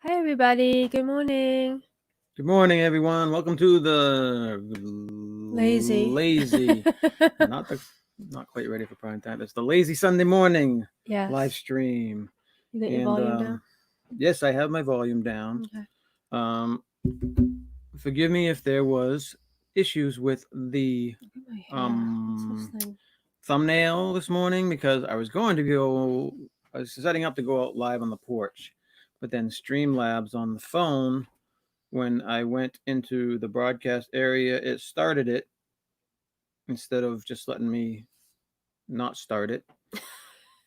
Hi, everybody. Good morning. Good morning, everyone. Welcome to the Lazy. not quite ready for prime time. It's the lazy Sunday morning Yes. live stream. You got your And volume down? yes, I have my volume down. Okay. Forgive me if there was issues with the Look at my hair. What's this thing? thumbnail this morning because I was setting up to go out live on the porch, but then Streamlabs on the phone, when I went into the broadcast area, it started it instead of just letting me not start it.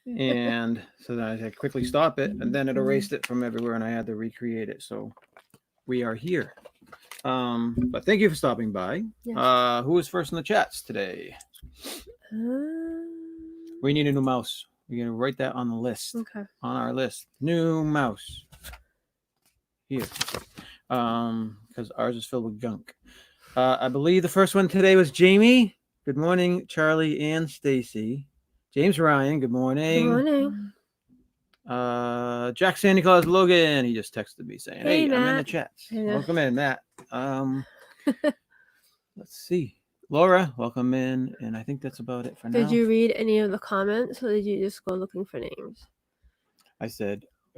And so then I had to quickly stop it, and then it erased it from everywhere, and I had to recreate it. So we are here. But thank you for stopping by. Yes. Who was first in the chats today? We need a new mouse. We're going to write that on the list. Okay. On our list. New mouse. Here. Because ours is filled with gunk. I believe the first one today was Jamie. Good morning, Charlie and Stacy. James Ryan, good morning. Good morning. Jack Santa Claus Logan, he just texted me saying, Hey, I'm in the Matt. chats. Hey, Welcome in, Matt. Let's see. Laura, welcome in. And I think that's about it for now. Did you read any of the comments, or did you just go looking for names? I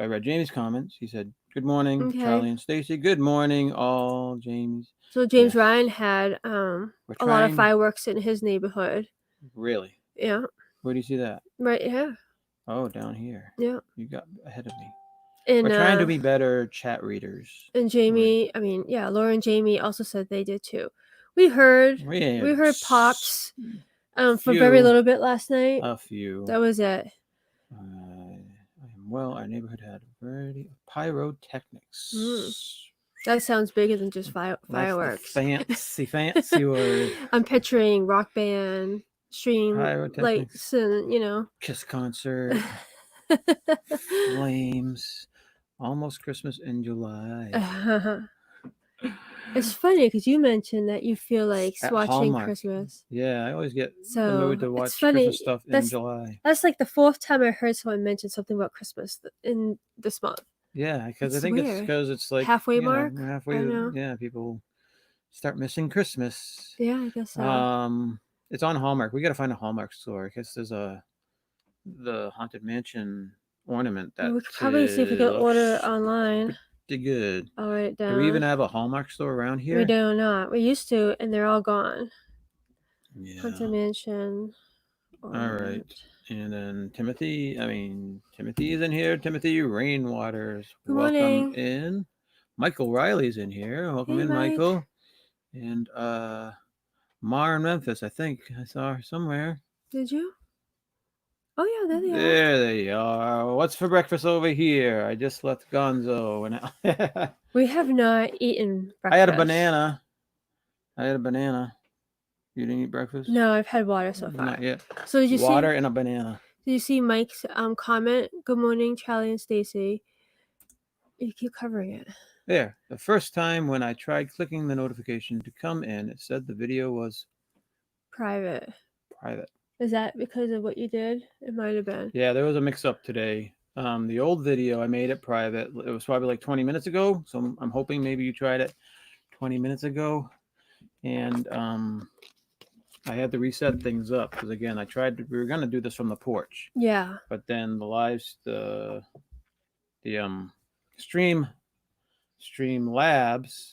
read Jamie's comments. He said, good morning, Okay. Charlie and Stacy. Good morning, all, James. So James Ryan had a lot of fireworks in his neighborhood. Really? Yeah. Where do you see that? Right here. Oh, down here. Yeah. You got ahead of me. And, we're trying to be better chat readers. And Jamie, Laura and Jamie also said they did too. We heard pops for very little bit last night. A few. That was it. Our neighborhood had a variety of pyrotechnics. That sounds bigger than just fireworks. Fancy word. I'm picturing rock band, stream lights, and Kiss concert, flames, almost Christmas in July. It's funny because you mentioned that you feel like watching Christmas. Yeah, I always get the mood to watch Christmas stuff in July. That's like the fourth time I heard someone mention something about Christmas in this month. Yeah, because I think it's because it's like halfway mark. Yeah, people start missing Christmas. Yeah, I guess so. It's on Hallmark. We got to find a Hallmark store. I guess there's the Haunted Mansion ornament that we could probably see if we can order online. Pretty good. I'll write it down. Do we even have a Hallmark store around here? We do not. We used to, and they're all gone. Yeah. Haunted Mansion. All right. And then Timothy is in here. Timothy Rainwaters. Good morning. Welcome in. Michael Riley's in here. Welcome in, Mike. Michael. And Mar in Memphis, I think I saw her somewhere. Did you? Oh yeah, there they are. There they are. What's for breakfast over here? I just left Gonzo. And we have not eaten breakfast. I had a banana. You didn't eat breakfast? No, I've had water so far. Not yet. So did you water and a banana? Did you see Mike's comment? Good morning, Charlie and Stacy. You keep covering it. There. The first time when I tried clicking the notification to come in, it said the video was private. Private. Is that because of what you did? It might have been. Yeah, there was a mix-up today. The old video, I made it private. It was probably like 20 minutes ago, so I'm hoping maybe you tried it 20 minutes ago. And I had to reset things up because, again, we were going to do this from the porch. Yeah. But then the Streamlabs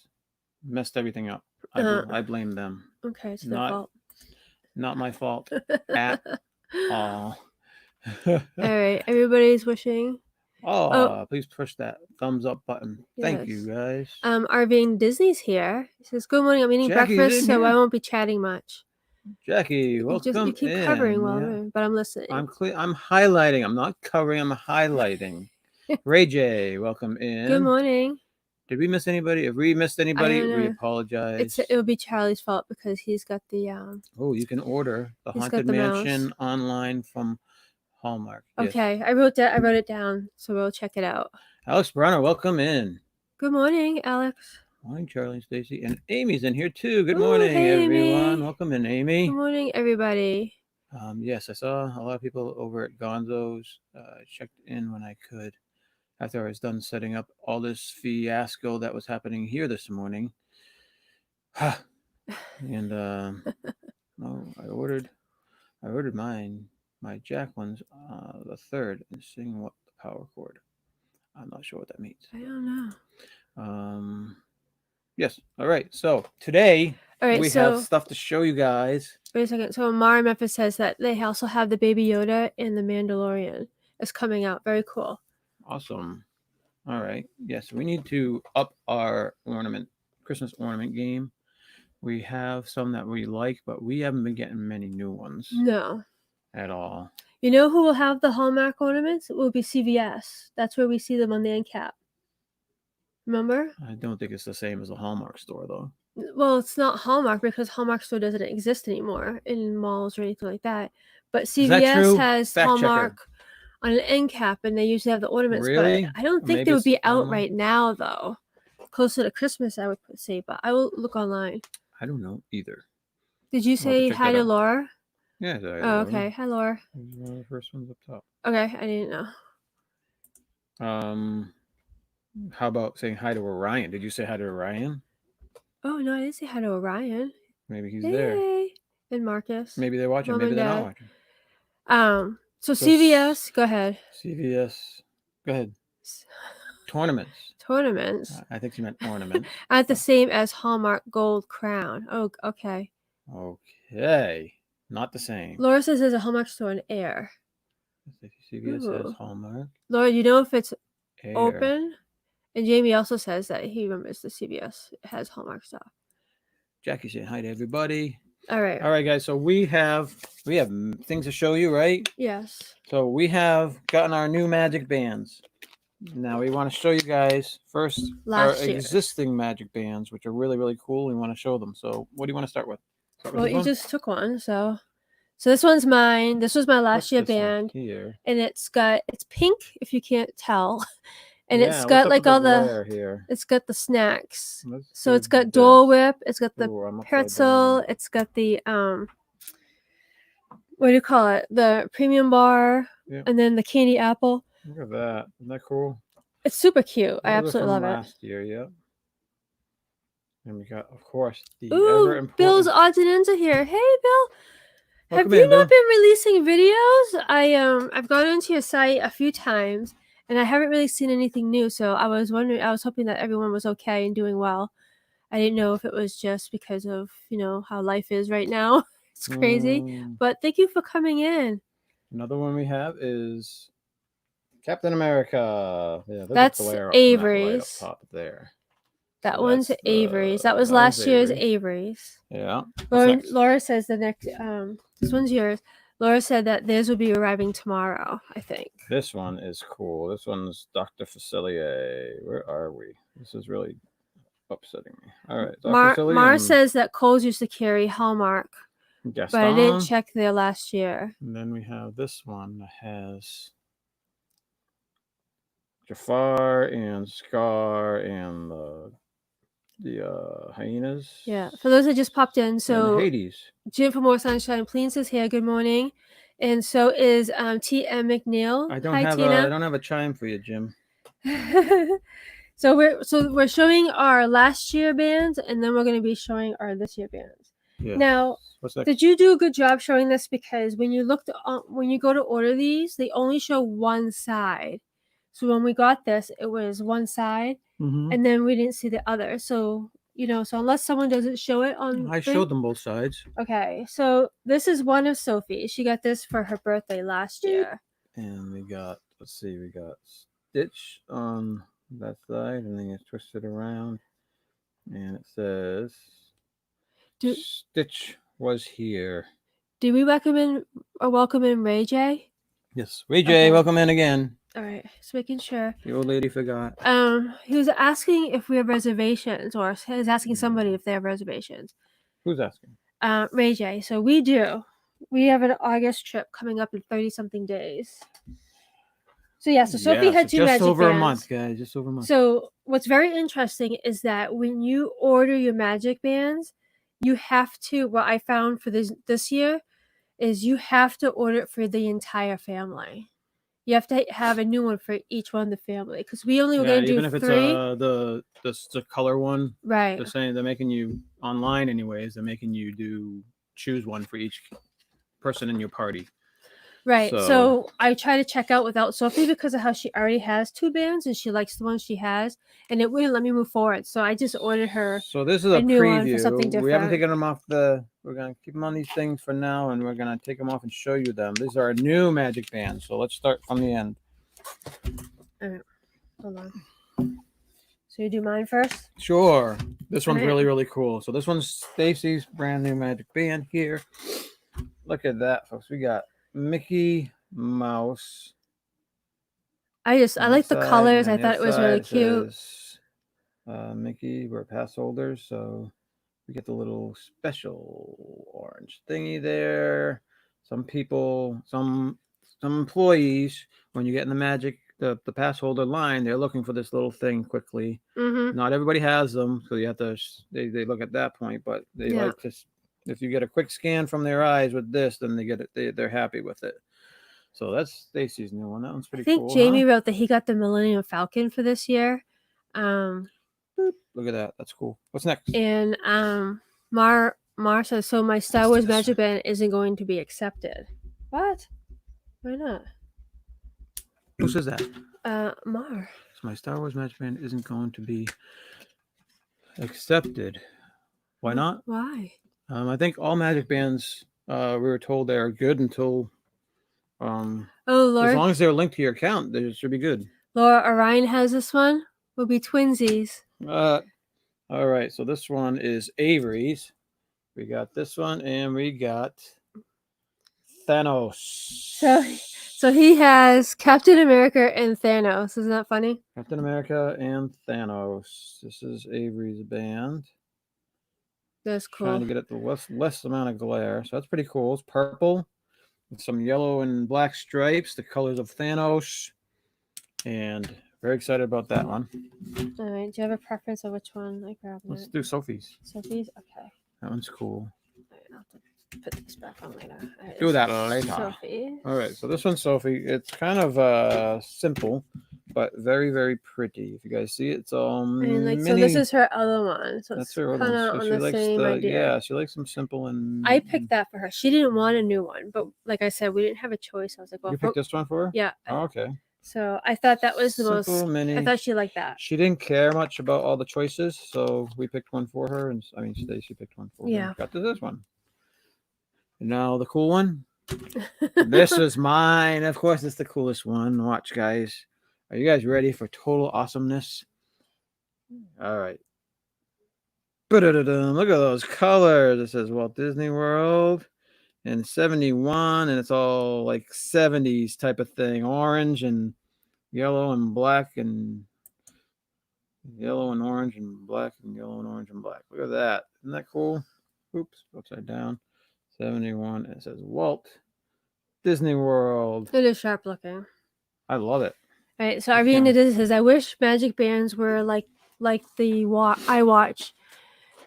messed everything up. I blame them. Okay, it's their fault. Not my fault at all. All right, everybody's wishing. Please push that thumbs up button. Yes. Thank you, guys. Arvin Disney's here. He says, good morning, I'm eating breakfast, so I won't be chatting much. Jackie, welcome. You keep covering but I'm listening. I'm highlighting. I'm not covering, I'm highlighting. Ray J, welcome in. Good morning. Did we miss anybody? If we missed anybody, we apologize. It would be Charlie's fault because he's got the you can order the Haunted Mansion online from Hallmark. Okay, yes. I wrote it down, so we'll check it out. Alex Brunner, welcome in. Good morning, Alex. Morning, Charlie and Stacy. And Amy's in here too. Good morning, everyone. Amy. Welcome in, Amy. Good morning, everybody. Yes, I saw a lot of people over at Gonzo's. Checked in when I could. after I was done setting up all this fiasco that was happening here this morning. And I ordered my Jacqueline's the third and seeing what the power cord. I'm not sure what that means. I don't know. Yes. All right. So today we have stuff to show you guys. Wait a second. So Mara Memphis says that they also have the Baby Yoda and the Mandalorian is coming out. Very cool. Awesome. All right. Yes, we need to up our Christmas ornament game. We have some that we like, but we haven't been getting many new ones. No. At all. You know who will have the Hallmark ornaments? It will be CVS. That's where we see them on the end cap. Remember? I don't think it's the same as a Hallmark store, though. Well, it's not Hallmark because Hallmark store doesn't exist anymore in malls or anything like that. But CVS has Hallmark on an end cap, and they usually have the ornaments. Really? But I don't think they would be out right now, though. Closer to Christmas, I would say. But I will look online. I don't know either. Did you say hi to Laura? Yeah. Oh, okay. Hi, Laura. One of the first ones up top. Okay, I didn't know. How about saying hi to Orion? Did you say hi to Orion? Oh no, I didn't say hi to Orion. Maybe he's there. And Marcus. Maybe they're watching. Maybe they're not watching. So CVS, go ahead. CVS, go ahead. Tournaments. I think you meant ornaments. At the same as Hallmark Gold Crown. Oh, okay. Okay. Not the same. Laura says there's a Hallmark store in Air. CVS says Hallmark. Laura, you know if it's open? And Jamie also says that he remembers the CVS has Hallmark stuff. Jackie saying hi to everybody. All right, guys. So we have things to show you, right? Yes. So we have gotten our new magic bands. Now we want to show you guys first our existing magic bands, which are really, really cool. We want to show them. So what do you want to start with? Well, you just took one, so this one's mine. This was my last year band here, and it's pink if you can't tell, and it's got like all it's got the snacks. So it's got Dole Whip, it's got the pretzel, it's got the what do you call it? The premium bar, and then the candy apple. Look at that! Isn't that cool? It's super cute. I absolutely love it. Last year, yep. And we got, of course, the ever important Bill's odds and ends are here. Hey, Bill. Have you not been releasing videos? I've gone into your site a few times, and I haven't really seen anything new. So I was hoping that everyone was okay and doing well. I didn't know if it was just because of, how life is right now. It's crazy. But thank you for coming in. Another one we have is Captain America. Yeah, that's Avery's. Right up top there. That one's Avery's. That was last year's Avery's. Yeah. Laura says the next. This one's yours. Laura said that theirs will be arriving tomorrow, I think. This one is cool. This one's Dr. Facilier. Where are we? This is really upsetting me. All right. Mar says that Kohl's used to carry Hallmark. Gaston. But I didn't check there last year. And then we have this one that has Jafar and Scar and the hyenas. Yeah, for those that just popped in, so Hades. Jim from More Sunshine Plains is here. Good morning, and so is T.M. McNeil. I don't have a chime for you, Jim. So we're showing our last year bands, and then we're going to be showing our this year bands. Yeah. Now, did you do a good job showing this? Because when you go to order these, they only show one side. So when we got this, it was one side, and then we didn't see the other. So, so unless someone doesn't show it on... I showed them both sides. Okay, so this is one of Sophie. She got this for her birthday last year. And we got Stitch on that side, and then it's twisted around. And it says, Stitch was here. Do we welcome in Ray J? Yes, Ray J, welcome in again. All right, just making sure. The old lady forgot. He was asking if we have reservations, or he's asking somebody if they have reservations. Who's asking? Ray J. So we do. We have an August trip coming up in 30-something days. So so Sophie had two magic bands. Just over a month, guys. Just over a month. So what's very interesting is that when you order your magic bands, you have to. What I found for this year is you have to order it for the entire family. you have to have a new one for each one in the family because we only were going to do even if 3. It's the color one, Right. they're making you online anyways. They're making you choose one for each person in your party. Right. So I try to check out without Sophie because of how she already has 2 bands and she likes the one she has, and it wouldn't let me move forward. So I just ordered her. So this is a new preview. one for something different. We haven't taken them off we're gonna keep them on these things for now, and we're gonna take them off and show you them. These are our new magic bands. So let's start from the end. All right. Hold on. So you do mine first? Sure. This one's really, really cool. So this one's Stacy's brand new magic band here. Look at that, folks. We got Mickey Mouse. I like the colors. I thought it was really cute. Mickey, we're pass holders, so we get the little special orange thingy there. Some people, some employees, when you get in the pass holder line, they're looking for this little thing quickly. Mm-hmm. Not everybody has them, so you have to. They look at that point, but they like to. If you get a quick scan from their eyes with this, then they get it. They're happy with it. So that's Stacy's new one. That one's pretty cool. I think Jamie wrote that he got the Millennium Falcon for this year. Look at that. That's cool. What's next? And Mar says, so my Star Wars Magic Band isn't going to be accepted. What? Why not? Who says that? Mar. So my Star Wars Magic Band isn't going to be accepted. Why not? Why? I think all magic bands, we were told they are good until Laura, as long as they're linked to your account, they should be good. Laura, Orion has this one. Will be twinsies. All right. So this one is Avery's. We got this one, and we got Thanos. So he has Captain America and Thanos. Isn't that funny? Captain America and Thanos. This is Avery's band. That's cool. Trying to get it the less amount of glare. So that's pretty cool. It's purple with some yellow and black stripes, the colors of Thanos. And very excited about that one. All right. Do you have a preference of which one I grab? Let's do Sophie's. Sophie's? Okay. That one's cool. All right, I'll have to put this back on later. Right, do that later. Sophie. All right. So this one's Sophie. It's kind of simple, but very, very pretty. If you guys see it, it's all mini. So this is her other one. So that's her other one. So on the same idea. Yeah, she likes them simple and. I picked that for her. She didn't want a new one, but like I said, we didn't have a choice. I was like, well, you picked this one for her? Yeah. Oh, okay. So I thought that was the simple, most. Mini. I thought she liked that. She didn't care much about all the choices, so we picked one for her, and Stacy picked one for her. Got to this one. And now the cool one. This is mine. Of course, it's the coolest one. Watch, guys. Are you guys ready for total awesomeness? All right. Look at those colors. It says Walt Disney World in 71, and it's all like 70s type of thing. Orange and yellow and black and yellow and orange and black and yellow and orange and black. Look at that. Isn't that cool? Oops, upside down. 71. And it says Walt Disney World. It is sharp looking. I love it. All right, so Arvina says, I wish magic bands were like the iWatch.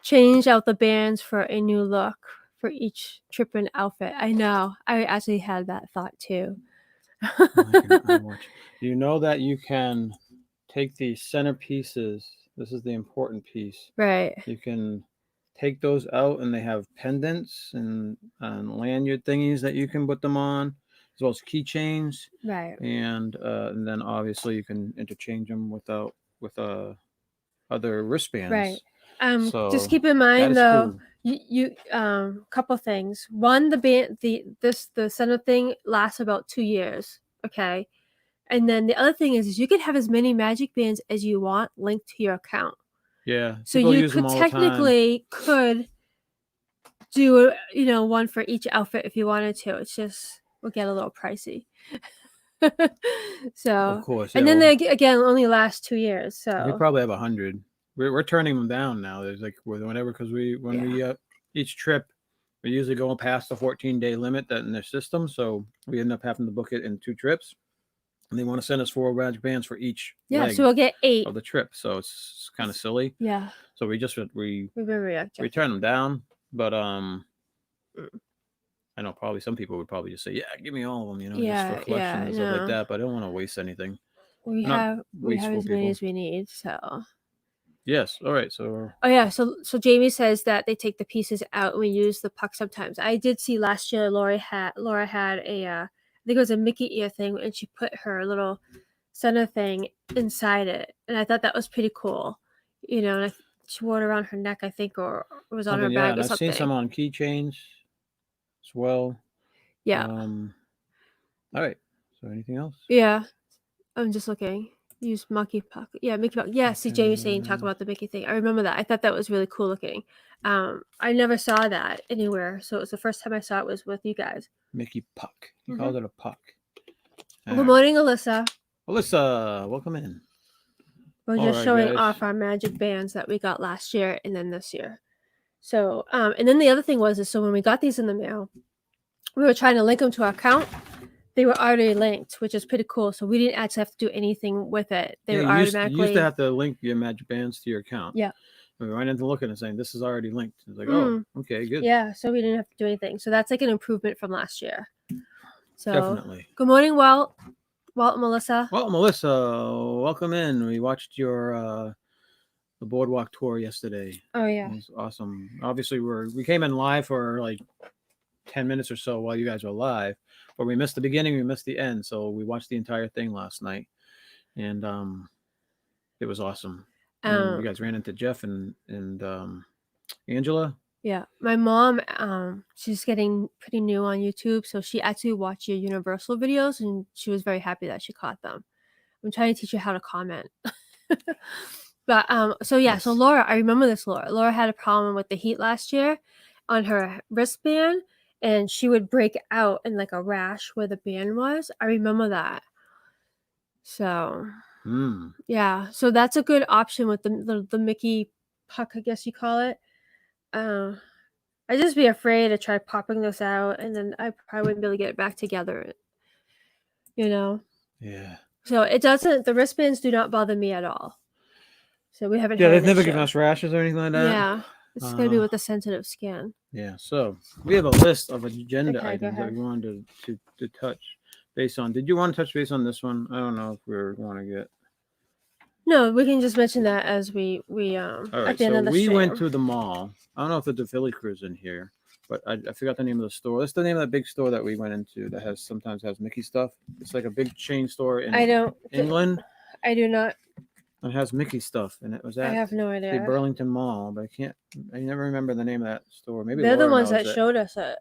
Change out the bands for a new look for each trip and outfit. I know. I actually had that thought too. You know that you can take the center pieces. This is the important piece. Right. You can take those out, and they have pendants and lanyard thingies that you can put them on, as well as keychains. Right. And then obviously you can interchange them with other wristbands. Right. So just keep in mind though, cool. you couple things. One, the center thing lasts about 2 years. Okay. And then the other thing is you can have as many magic bands as you want linked to your account. Yeah. So you could technically do one for each outfit if you wanted to. It's just will get a little pricey. So of course, and then they again only last 2 years. So we probably have 100. We're turning them down now. There's like whenever because we each trip we usually go past the 14-day limit that in their system, so we end up having to book it in 2 trips. And they want to send us 4 magic bands for each. Yeah, so we'll get 8 of the trip. So it's kind of silly. Yeah. So we turn them down, but I I know probably some people would probably just say, yeah, give me all of them, just Yeah, for collection and stuff no. like that. But I don't want to waste anything. We have as many as we need. So yes, all right. So so Jamie says that they take the pieces out and we use the puck sometimes. I did see last year Laura had a I think it was a Mickey ear thing, and she put her little center thing inside it, and I thought that was pretty cool. And she wore it around her neck, I think, or it was on her bag or I've something. seen some on keychains as well. Yeah. All right. So anything else? Yeah. I'm just looking. Use Mickey Puck. Yeah, Mickey Puck. Yeah, see Jamie saying talk about the Mickey thing. I remember that. I thought that was really cool looking. I never saw that anywhere, so it was the first time I saw it was with you guys. Mickey Puck. He called it a puck. Good morning, Alyssa. Alyssa, welcome in. We're just showing off our magic bands that we got last year and then this year. So, and then the other thing was so when we got these in the mail, we were trying to link them to our account. They were already linked, which is pretty cool. So we didn't actually have to do anything with it. They were automatically. You used to have to link your magic bands to your account. Yeah. We went into looking and saying this is already linked. It's like, oh, okay, good. Yeah, so we didn't have to do anything. So that's like an improvement from last year. So definitely. Good morning, Walt and Melissa. Well, Melissa, welcome in. We watched your the boardwalk tour yesterday. Oh yeah. It was awesome. Obviously we came in live for like 10 minutes or so while you guys were live, but we missed the beginning, we missed the end, so we watched the entire thing last night, and it was awesome. You guys ran into Jeff and Angela. Yeah, my mom, she's getting pretty new on YouTube, so she actually watched your Universal videos, and she was very happy that she caught them. I'm trying to teach her how to comment. But so Laura, I remember this. Laura had a problem with the heat last year on her wristband, and she would break out in like a rash where the band was. I remember that. So yeah, so that's a good option with the Mickey Puck, I guess you call it. I'd just be afraid to try popping this out, and then I probably wouldn't be able to get it back together. Yeah. So it doesn't. The wristbands do not bother me at all. So we haven't. Yeah, they've never given us rashes or anything like that. Yeah, it's gonna be with the sensitive skin. Yeah. So we have a list of agenda items that we wanted to touch base on. Did you want to touch base on this one? I don't know if we want to get. No, we can just mention that as we all right, at the end of the we went to the mall. I don't know if the Philly crew's in here, but I forgot the name of the store. That's the name of that big store that we went into that sometimes has Mickey stuff. It's like a big chain store in England. I do not. It has Mickey stuff, and it was at I have no idea. the Burlington Mall, but I never remember the name of that store. Maybe they're Laura the ones that knows showed us it.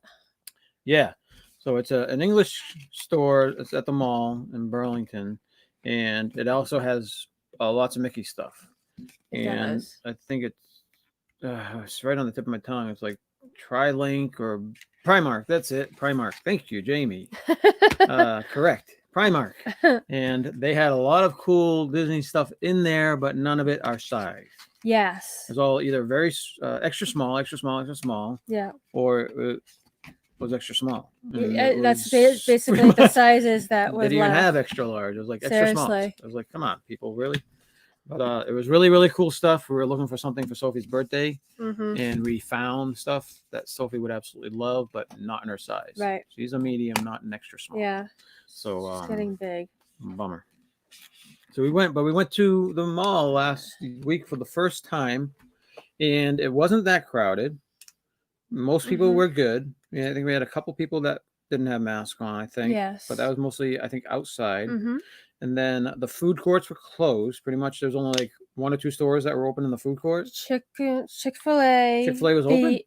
Yeah, so it's an English store. It's at the mall in Burlington, and it also has lots of Mickey stuff. And I think it's right on the tip of my tongue. It's like TriLink or Primark. That's it. Primark. Thank you, Jamie. Correct. Primark. And they had a lot of cool Disney stuff in there, but none of it our size. Yes. It's all either very extra small. Yeah. Or it was extra small. That's basically the sizes that was. They didn't even have extra large. It was like extra small. I was like, come on, people, really? But it was really, really cool stuff. We were looking for something for Sophie's birthday, and we found stuff that Sophie would absolutely love, but not in her size. Right. She's a medium, not an extra small. Yeah. So she's getting big. Bummer. So we went to the mall last week for the first time, and it wasn't that crowded. Most people were good. I think we had a couple people that didn't have masks on, I think. Yes. But that was mostly, I think, outside. And then the food courts were closed. Pretty much there's only like 1 or 2 stores that were open in the food court. Chick-fil-A. Chick-fil-A was open?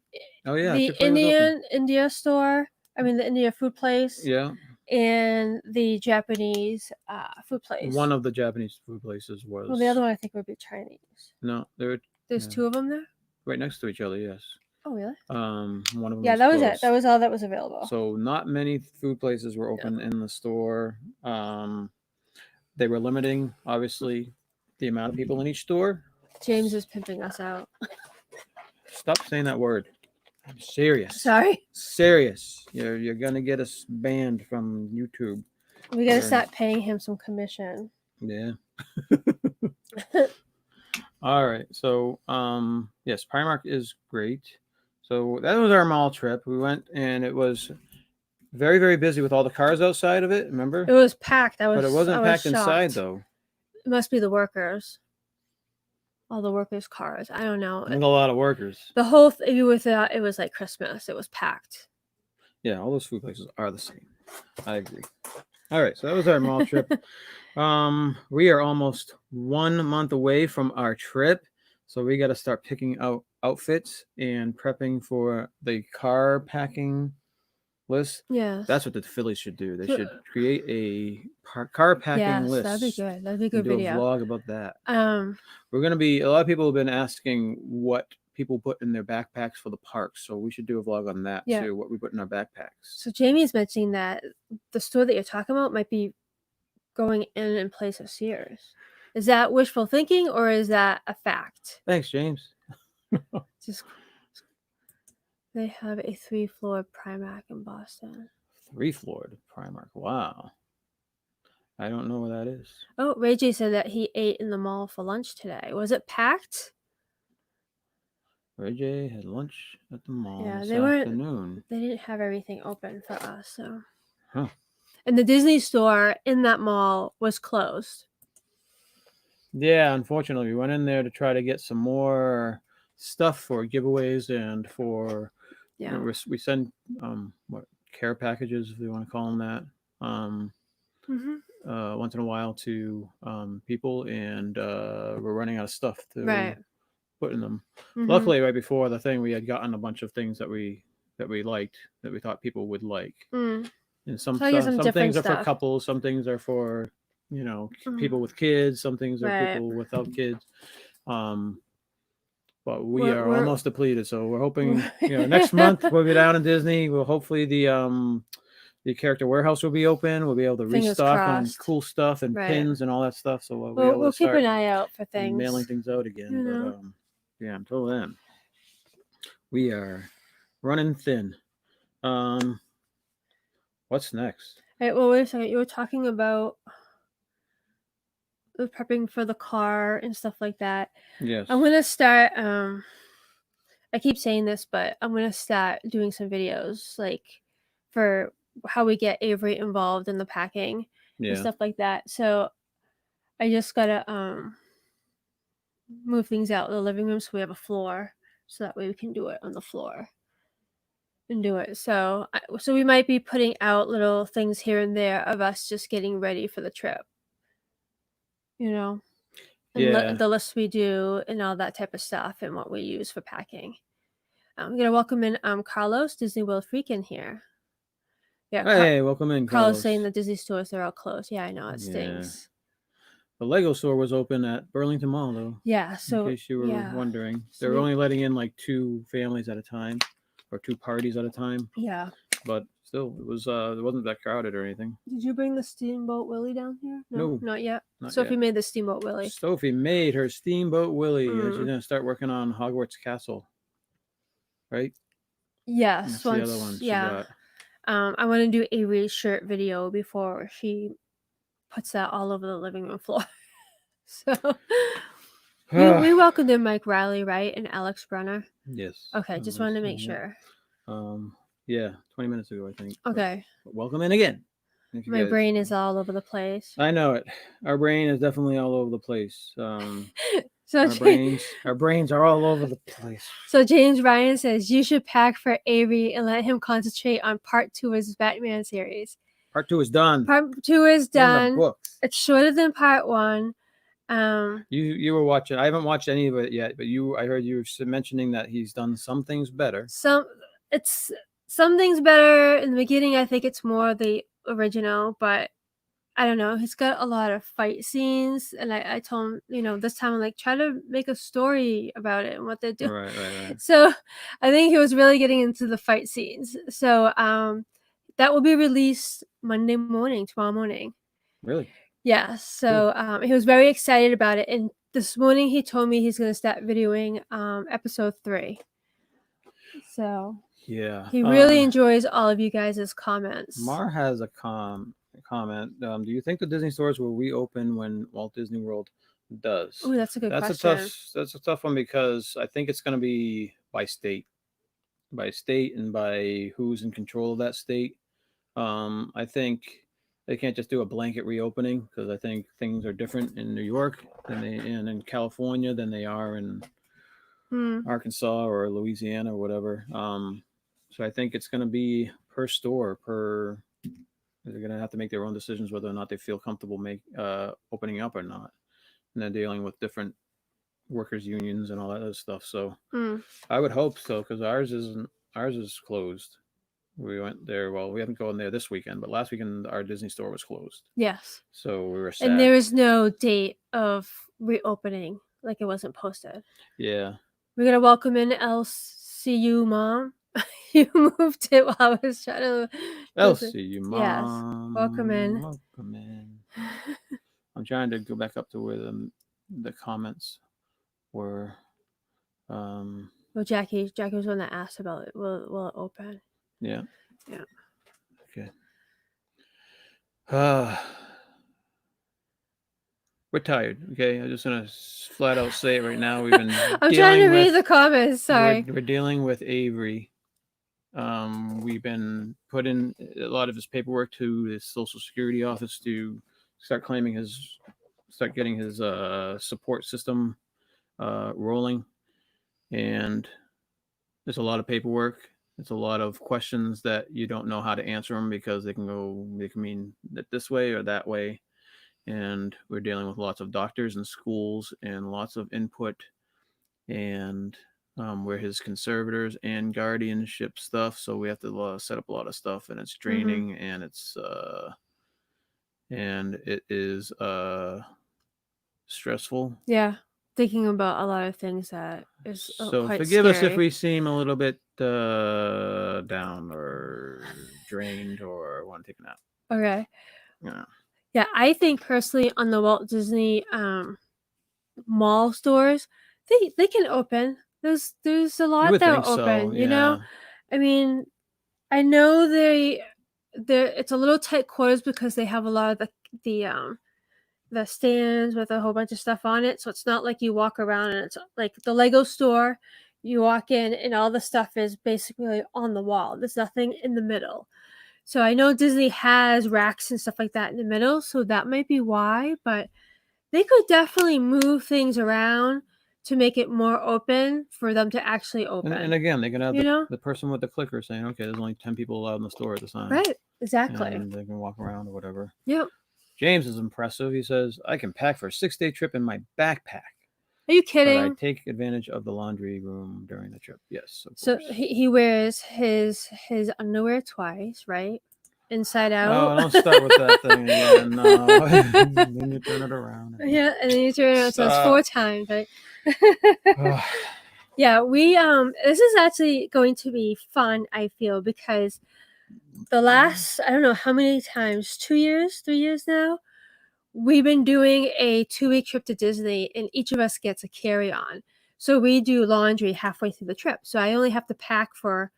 Oh, yeah. The India store. I mean, the India food place. Yeah. And the Japanese food place. One of the Japanese food places was. Well, the other one I think would be Chinese. No, there's 2 of them there? Right next to each other, yes. Oh, really? One of them. Yeah, that was it. That was all that was available. So not many food places were open in the store. They were limiting, obviously, the amount of people in each store. James is pimping us out. Stop saying that word. I'm serious. Sorry. Serious. You're gonna get us banned from YouTube. We gotta start paying him some commission. Yeah. All right. So yes, Primark is great. So that was our mall trip. We went, and it was very, very busy with all the cars outside of it. Remember? It was packed. But it wasn't packed shocked. inside though. It must be the workers. All the workers' cars. I don't know. And a lot of workers. The whole thing it was like Christmas. It was packed. Yeah, all those food places are the same. I agree. All right, so that was our mall trip. We are almost 1 month away from our trip, so we got to start picking out outfits and prepping for the car packing list. Yes, that's what the Phillies should do. They should create a car packing list. That'd be good. That'd be a good video. Do a vlog about that. We're gonna be. A lot of people have been asking what people put in their backpacks for the parks, so we should do a vlog on that too. What we put in our backpacks. So Jamie's mentioning that the store that you're talking about might be going in place of Sears. Is that wishful thinking or is that a fact? Thanks, James. They have a 3-floor Primark in Boston. 3-floored Primark. Wow. I don't know what that is. Oh, Ray J said that he ate in the mall for lunch today. Was it packed? Ray J had lunch at the mall this afternoon. They didn't have everything open for us, so. Huh. And the Disney store in that mall was closed. Yeah, unfortunately, we went in there to try to get some more stuff for giveaways and for. Yeah. We send care packages, if you want to call them that. Once in a while to people, and we're running out of stuff to put in them. Luckily, right before the thing, we had gotten a bunch of things that we liked, that we thought people would like. And some things are for couples, some things are for people with kids, some things are people without kids. But we're almost depleted, so we're hoping next month we'll be down in Disney. We'll hopefully the character warehouse will be open. We'll be able to restock on cool stuff and pins and all that stuff. So we'll keep an eye out for things, mailing things out again. But until then, we are running thin. What's next? Right, well, wait a second. You were talking about the prepping for the car and stuff like that. Yes. I'm gonna start. I keep saying this, but I'm gonna start doing some videos like for how we get Avery involved in the packing and stuff like that. So I just gotta move things out of the living room so we have a floor, so that way we can do it on the floor and do it. So we might be putting out little things here and there of us just getting ready for the trip. And the lists we do and all that type of stuff and what we use for packing. I'm gonna welcome in Carlos, Disney World Freak, in here. Yeah. Hey, welcome in, Carlos. Saying the Disney stores are all closed. Yeah, I know, it stinks. The Lego store was open at Burlington Mall, though. Yeah, so in case you were wondering, they were only letting in like 2 families at a time, or 2 parties at a time. Yeah. But still, it wasn't that crowded or anything. Did you bring the Steamboat Willie down here? No, not yet. Sophie made the Steamboat Willie. Sophie made her Steamboat Willie. She's gonna start working on Hogwarts Castle, right? Yes. That's the other one. Yeah. I want to do Avery's shirt video before she puts that all over the living room floor. So we welcomed in Mike Riley, right, and Alex Brenner. Yes. Okay, just wanted to make sure. 20 minutes ago, I think. Okay. But welcome in again. My brain is all over the place. I know it. Our brain is definitely all over the place. So our brains are all over the place. So James Ryan says you should pack for Avery and let him concentrate on part 2 of his Batman series. Part 2 is done. Part 2 is done. It's shorter than part 1. You were watching. I haven't watched any of it yet, but I heard you mentioning that he's done some things better. Some things better in the beginning. I think it's more the original, but I don't know. He's got a lot of fight scenes, and I told him, this time I'm like, try to make a story about it and what they're doing. Right. So I think he was really getting into the fight scenes. So that will be released tomorrow morning. Really? Yeah. So he was very excited about it, and this morning he told me he's going to start videoing episode 3. So. Yeah. He really enjoys all of you guys' comments. Mar has a comment. Do you think the Disney stores will reopen when Walt Disney World does? Oh, that's a good question. That's a tough one, because I think it's going to be by state and by who's in control of that state. I think they can't just do a blanket reopening because I think things are different in New York and in California than they are in Arkansas or Louisiana or whatever. So I think it's going to be per store, they're going to have to make their own decisions whether or not they feel comfortable opening up or not. And they're dealing with different workers unions and all that other stuff. So I would hope so because ours is closed. We went there. Well, we haven't gone there this weekend, but last weekend our Disney store was closed. Yes. So we were sad. And there is no date of reopening, like it wasn't posted. Yeah. We're gonna welcome in LCU Mom. You moved it while I was trying to. LCU Mom. Yes. Welcome in. Welcome in. I'm trying to go back up to where the comments were. Well, Jackie was the one that asked about it. Will it open? Yeah. Yeah. Okay. We're tired. Okay, I'm just gonna flat out say it right now. We've been. I'm trying to read the comments. Sorry. We're dealing with Avery. We've been put in a lot of his paperwork to his Social Security office to start getting his support system rolling, and there's a lot of paperwork. It's a lot of questions that you don't know how to answer them because they can mean it this way or that way. And we're dealing with lots of doctors and schools and lots of input, and we're his conservators and guardianship stuff, so we have to set up a lot of stuff, and it's draining, and it is stressful. Yeah, thinking about a lot of things that is so quite forgive scary. us if we seem a little bit down or drained or want to take a nap. Okay. Yeah, I think personally on the Walt Disney mall stores, they can open. There's a lot that are open. So, you know, I mean, I know it's a little tight quarters because they have a lot of the stands with a whole bunch of stuff on it. So it's not like you walk around and it's like the Lego store. You walk in and all the stuff is basically on the wall. There's nothing in the middle. So I know Disney has racks and stuff like that in the middle, so that might be why, but they could definitely move things around to make it more open for them to actually open. And again, they can have the person with the clicker saying, okay, there's only 10 people allowed in the store at the time. Right, exactly. And they can walk around or whatever. Yep. James is impressive. He says, I can pack for a 6-day trip in my backpack. Are you kidding? But I take advantage of the laundry room during the trip. Yes. So he wears his underwear twice, right? Inside out. Oh, don't start with that thing again. No. Then you turn it around. Yeah, and then you turn it around. So it's 4 times, right? Yeah, we this is actually going to be fun, I feel, because the last, I don't know how many times, 2 years, 3 years now, we've been doing a 2-week trip to Disney, and each of us gets a carry-on. So we do laundry halfway through the trip. So I only have to pack for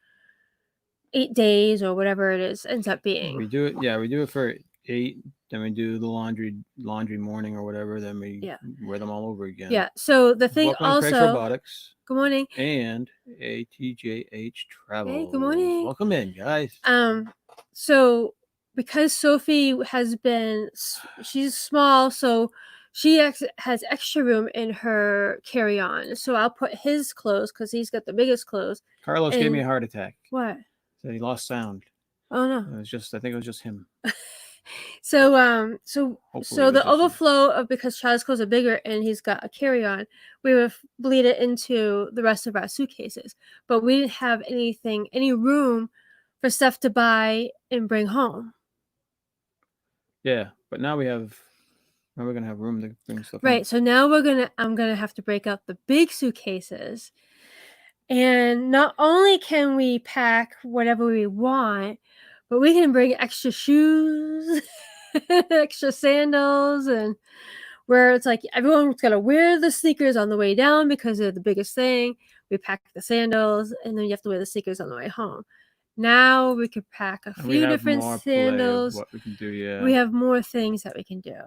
8 days or whatever it ends up being. We do it. Yeah, we do it for 8. Then we do the laundry morning or whatever. Then we wear them all over again. Yeah. So the thing Welcome also. To Craig's Robotics. Good morning. And ATJH Travel. Hey, good morning. Welcome in, guys. So because Sophie she's small, so she has extra room in her carry-on. So I'll put his clothes because he's got the biggest clothes. Carlos gave me a heart attack. What? Said he lost sound. Oh no. I think it was just him. So the overflow of, because Charles' clothes are bigger and he's got a carry-on, we would bleed it into the rest of our suitcases. But we didn't have any room for stuff to buy and bring home. Yeah, but now we're gonna have room to bring stuff. Right. Home. So now I'm gonna have to break up the big suitcases, and not only can we pack whatever we want, but we can bring extra shoes, extra sandals, and where it's like everyone's got to wear the sneakers on the way down because they're the biggest thing. We pack the sandals, and then you have to wear the sneakers on the way home. Now we could pack a few different sandals. What we can do, yeah. We have more things that we can do,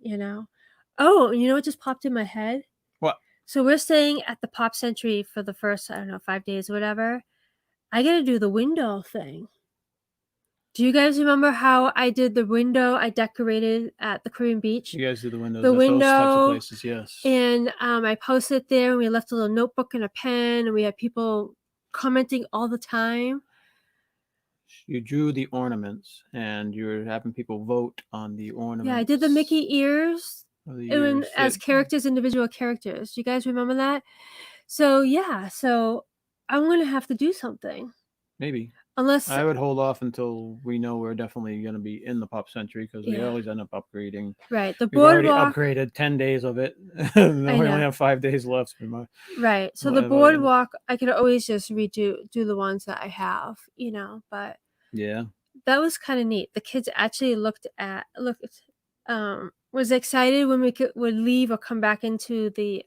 you know. Oh, you know what just popped in my head? What? So we're staying at the Pop Century for the first, 5 days or whatever. I got to do the window thing. Do you guys remember how I did the window? I decorated at the Caribbean Beach. You guys did the windows. The window, those types of places, yes. And I posted there, and we left a little notebook and a pen, and we had people commenting all the time. You drew the ornaments, and you were having people vote on the ornaments. Yeah, I did the Mickey ears, as characters, individual characters. You guys remember that? So yeah, so I'm gonna have to do something. Maybe. Unless I would hold off until we know we're definitely going to be in the Pop Century, because we always end up upgrading. Right. The boardwalk. Already upgraded 10 days of it. We only have 5 days left. Right. So the boardwalk, I could always just do the ones that I have, but yeah, that was kind of neat. The kids actually was excited when we would leave or come back into the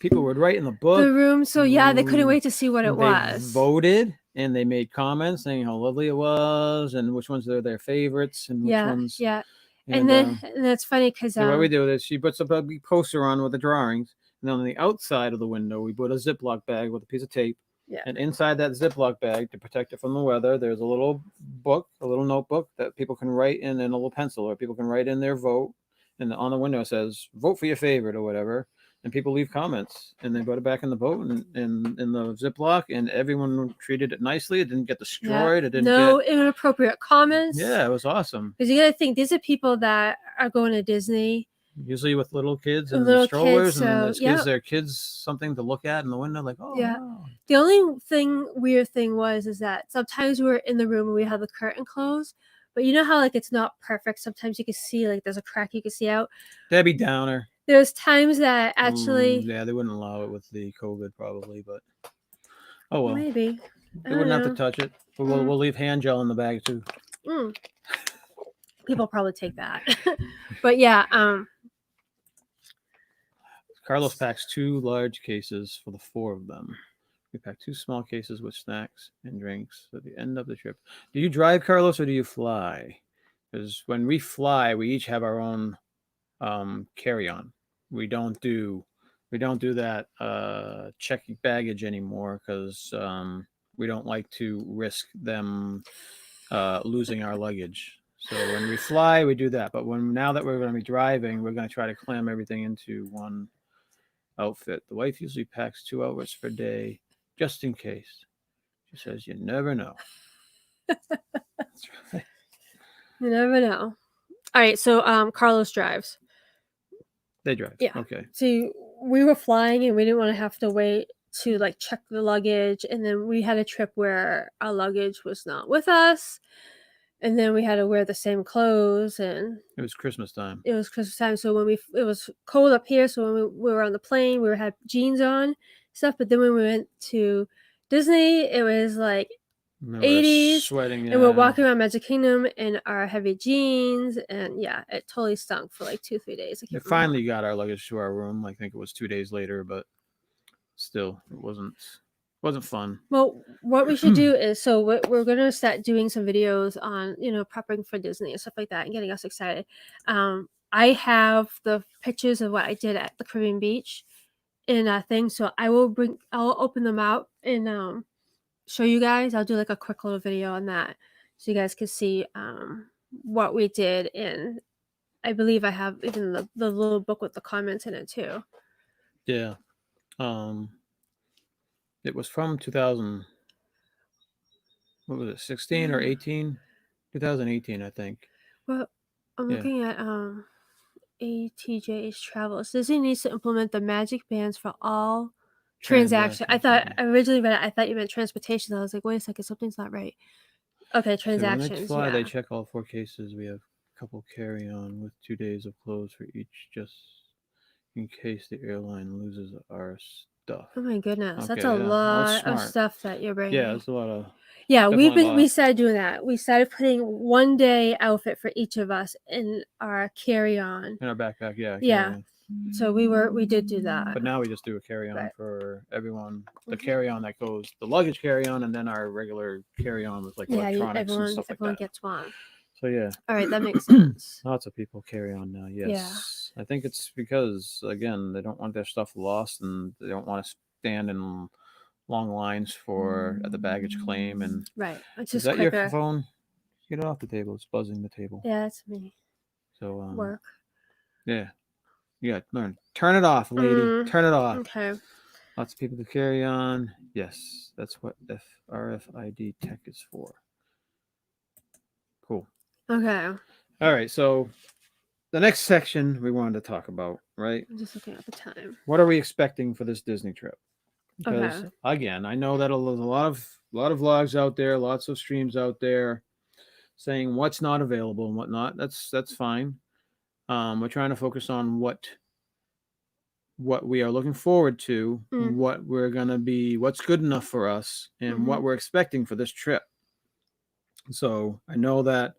people would write in the book, the room. So yeah, they couldn't wait to see what it was. Voted, and they made comments saying how lovely it was and which ones are their favorites and which ones. Yeah. And then and that's funny because what we do is she puts up a big poster on with the drawings, and then on the outside of the window we put a Ziploc bag with a piece of tape. Yeah. And inside that Ziploc bag, to protect it from the weather, there's a little book, a little notebook that people can write in, and a little pencil, or people can write in their vote. And on the window it says, vote for your favorite or whatever. And people leave comments, and they put it back in the boat and in the Ziploc, and everyone treated it nicely. It didn't get destroyed. It didn't get inappropriate comments. Yeah, it was awesome. Because you got to think, these are people that are going to Disney. Usually with little kids and little strollers, and it gives their kids something to look at in the window, like, oh, yeah. Wow. The only weird thing is that sometimes we were in the room and we had the curtain closed, but you know how like it's not perfect. Sometimes you can see like there's a crack you can see out. Debbie Downer. There's times that actually, yeah, they wouldn't allow it with the COVID probably, but oh well, maybe they wouldn't have to touch it. But we'll leave hand gel in the bag too. People probably take that, but yeah. Carlos packs 2 large cases for the 4 of them. We pack 2 small cases with snacks and drinks at the end of the trip. Do you drive, Carlos, or do you fly? Because when we fly, we each have our own carry-on. We don't do that checking baggage anymore, because we don't like to risk them losing our luggage. So when we fly, we do that. But now that we're going to be driving, we're going to try to cram everything into one outfit. The wife usually packs 2 outfits per day, just in case. She says, "You never know." That's right. You never know. All right, so Carlos drives. They drive. Yeah. Okay. So we were flying, and we didn't want to have to wait to like check the luggage, and then we had a trip where our luggage was not with us. And then we had to wear the same clothes, and it was Christmas time. So when it was cold up here. So when we were on the plane, we had jeans on stuff. But then when we went to Disney, it was like 80s, sweating, and we're walking around Magic Kingdom in our heavy jeans, and yeah, it totally stunk for like 2-3 days. We finally got our luggage to our room. I think it was 2 days later, but still, it wasn't fun. Well, what we should do is, so we're going to start doing some videos on, prepping for Disney and stuff like that and getting us excited. I have the pictures of what I did at the Caribbean Beach in a thing. So I'll open them out and show you guys. I'll do like a quick little video on that so you guys can see what we did. And I believe I have even the little book with the comments in it too. Yeah. It was from 2000. What was it? 16 or 18? 2018, I think. Well, I'm looking at ATJ's Travels. Disney needs to implement the magic bands for all transactions. I thought originally read it, I thought you meant transportation. I was like, wait a second, something's not right. Okay, transactions. So when they fly, they check all 4 cases. We have a couple carry-on with 2 days of clothes for each, just in case the airline loses our stuff. Oh my goodness, that's a lot of stuff that you're bringing. Yeah, it's a lot of. Yeah, we started doing that. We started putting 1 day outfit for each of us in our carry-on. In our backpack, yeah. Yeah. So we did do that. But now we just do a carry-on for everyone. The carry-on that goes, the luggage carry-on, and then our regular carry-on with like electronics and stuff like that. Everyone gets one. So yeah. All right, that makes sense. Lots of people carry on now. Yes. Yeah. I think it's because again they don't want their stuff lost, and they don't want to stand in long lines at the baggage claim. And right. It's is just that quicker. Your phone? Get it off the table. It's buzzing the table. Yeah, that's me. So work. Yeah. Yeah. Learn. Turn it off, lady. Turn it off. Okay. Lots of people to carry on. Yes, that's what RFID tech is for. Cool. Okay. All right. So the next section we wanted to talk about, right? I'm just looking at the time. What are we expecting for this Disney trip? Because okay. Again, I know that there's a lot of vlogs out there, lots of streams out there saying what's not available and whatnot. That's fine. We're trying to focus on what we are looking forward to, what we're gonna be, what's good enough for us, and what we're expecting for this trip. So I know that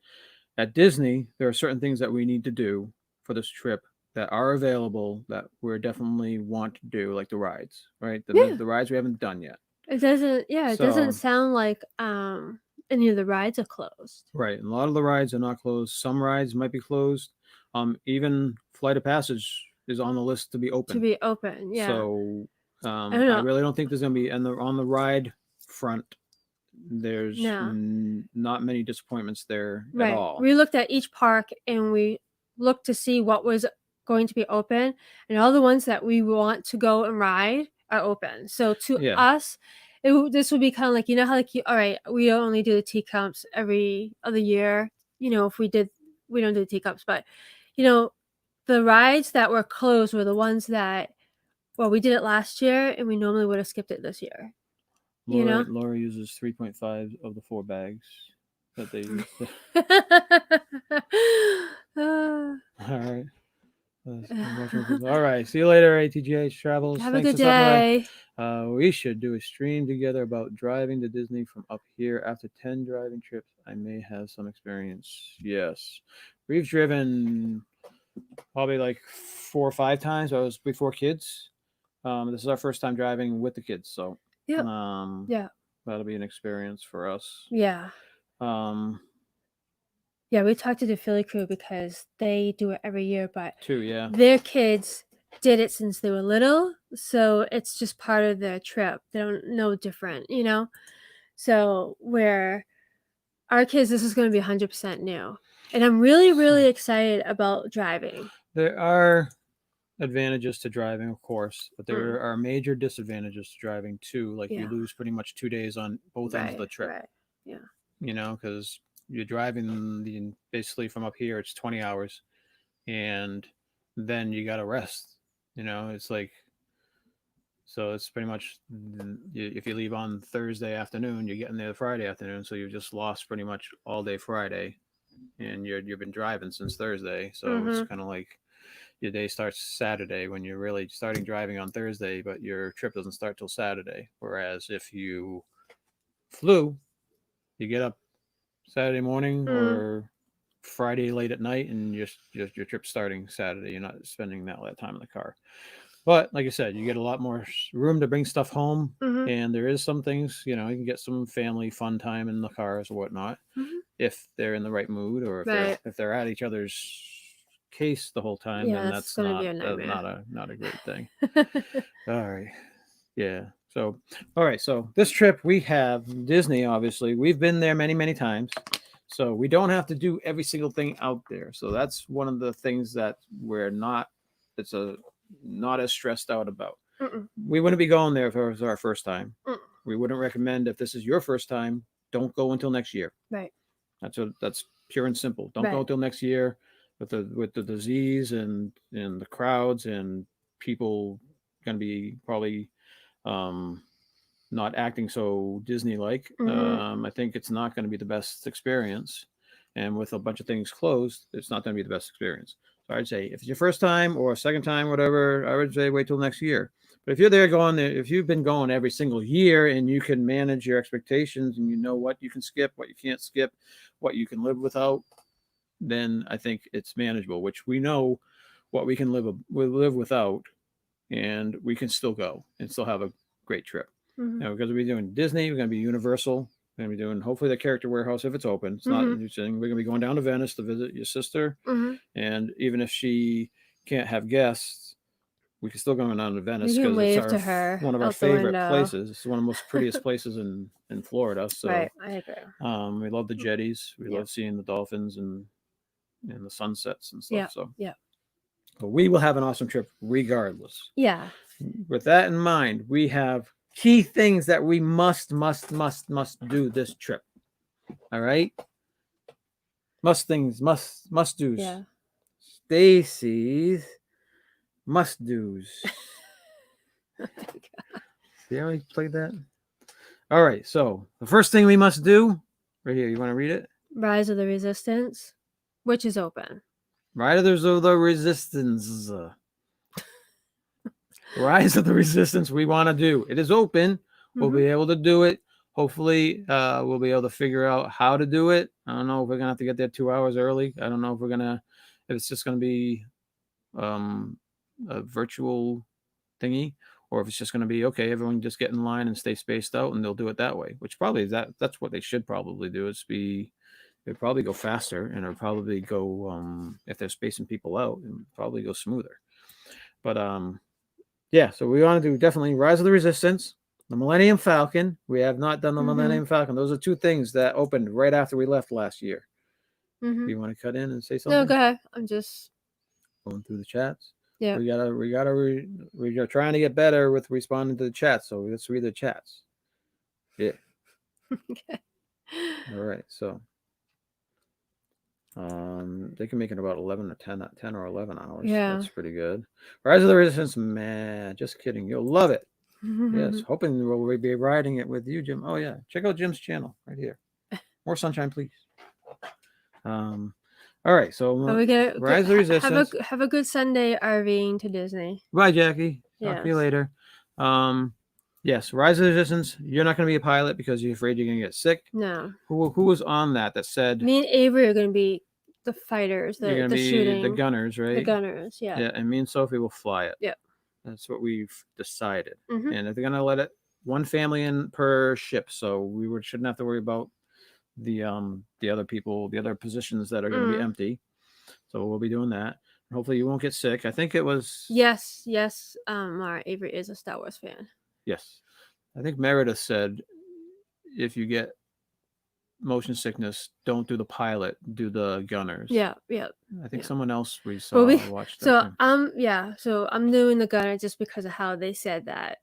at Disney, there are certain things that we need to do for this trip that are available that we definitely want to do, like the rides, right? The rides we haven't done yet. It doesn't. Yeah, it doesn't sound like any of the rides are closed. Right, and a lot of the rides are not closed. Some rides might be closed. Even Flight of Passage is on the list to be open. Yeah. So I really don't think there's going to be, and on the ride front, there's not many disappointments there at all. We looked at each park and we looked to see what was going to be open, and all the ones that we want to go and ride are open. So to us, this would be kind of like, you know how, like, all right, we only do the teacups every other year. You know, if we don't do the teacups, but you know, the rides that were closed were the ones that, well, we did it last year and we normally would have skipped it this year. Laura uses 3.5 of the 4 bags that they use. All right. All right. See you later, ATGH Travels. Have a good day. We should do a stream together about driving to Disney from up here. After 10 driving trips, I may have some experience. Yes. We've driven probably like 4 or 5 times. I was before kids. This is our first time driving with the kids. So, that'll be an experience for us. Yeah. Yeah, we talked to the Philly crew because they do it every year, but their kids did it since they were little, so it's just part of their trip. They don't know different, you know? So where our kids, this is going to be 100% new. And I'm really, really excited about driving. There are advantages to driving, of course, but there are major disadvantages to driving too. Like you lose pretty much 2 days on both ends of the trip. Right. Yeah. You know, because you're driving basically from up here, it's 20 hours, and then you got to rest. You know, it's like, so it's pretty much, if you leave on Thursday afternoon, you're getting there Friday afternoon, so you've just lost pretty much all day Friday, and you've been driving since Thursday, so it's kind of like your day starts Saturday when you're really starting driving on Thursday, but your trip doesn't start till Saturday. Whereas if you flew, you get up Saturday morning or Friday late at night, and your trip's starting Saturday. You're not spending that time in the car. But like I said, you get a lot more room to bring stuff home, and there is some things, you know, you can get some family fun time in the cars or whatnot if they're in the right mood, or if they're at each other's case the whole time, then that's not a great thing. All right. Yeah. So, all right. So this trip we have Disney, obviously we've been there many, many times. So we don't have to do every single thing out there. So that's one of the things that we're not as stressed out about. We wouldn't be going there if it was our first time. We wouldn't recommend, if this is your first time, don't go until next year. Right. That's pure and simple. Don't go until next year with the disease and the crowds and people going to be probably not acting so Disney-like. I think it's not going to be the best experience, and with a bunch of things closed, it's not going to be the best experience. So I'd say if it's your first time or second time, whatever, I would say wait till next year. But if you're there if you've been going every single year and you can manage your expectations and you know what you can skip, what you can't skip, what you can live without, then I think it's manageable, which we know what we can live without, and we can still go and still have a great trip. Now, because we're doing Disney, we're going to be Universal, we're going to be doing hopefully the Character Warehouse if it's open. It's not interesting. We're going to be going down to Venice to visit your sister, and even if she can't have guests, we can still go down to Venice because it's to her one of our favorite places. It's one of the most prettiest places in Florida. So right, I agree. We love the jetties. We love seeing the dolphins and the sunsets and stuff. So but we will have an awesome trip regardless. Yeah. With that in mind, we have key things that we must do this trip. All right. Must do's. Yeah. Stacy's must do's. See how we played that? All right. So the first thing we must do right here. You want to read it? Rise of the Resistance, which is open. Riders of the Resistance. Rise of the Resistance we want to do. It is open. We'll be able to do it. Hopefully, we'll be able to figure out how to do it. I don't know if we're going to have to get there 2 hours early. I don't know if it's just going to be a virtual thingy, or if it's just going to be, okay, everyone just get in line and stay spaced out, and they'll do it that way, which probably that's what they should probably do. It'd probably go faster, and it'll probably go, if they're spacing people out, it'll probably go smoother. But yeah, so we want to do definitely Rise of the Resistance, the Millennium Falcon. We have not done the Millennium Falcon. Those are two things that opened right after we left last year. You want to cut in and say something? No, go ahead. I'm just going through the chats. Yeah, we're trying to get better with responding to the chats. So let's read the chats. Yeah. Okay. All right. So they can make it about 11 or 10 or 11 hours. Yeah, that's pretty good. Rise of the Resistance, man, just kidding, you'll love it. Yes, hoping we'll be riding it with you, Jim. Oh yeah, check out Jim's channel right here. More sunshine, please. All right, so we gonna Rise of the Resistance. Have a good Sunday RVing to Disney. Bye, Jackie. Talk to you later. Yes, Rise of the Resistance. You're not going to be a pilot because you're afraid you're going to get sick. No. Who was on that said? Me and Avery are going to be the fighters, you're going to be shooting, the gunners, right? The gunners, yeah. Yeah, and me and Sophie will fly it. Yeah. That's what we've decided. And if they're going to let it one family in per ship, so shouldn't have to worry about the other people, the other positions that are going to be empty. So we'll be doing that. Hopefully you won't get sick. I think it was yes. Avery is a Star Wars fan. Yes, I think Meredith said if you get motion sickness, don't do the pilot, do the gunners. Yeah. I think someone else we saw watched that. So so I'm doing the gunner just because of how they said that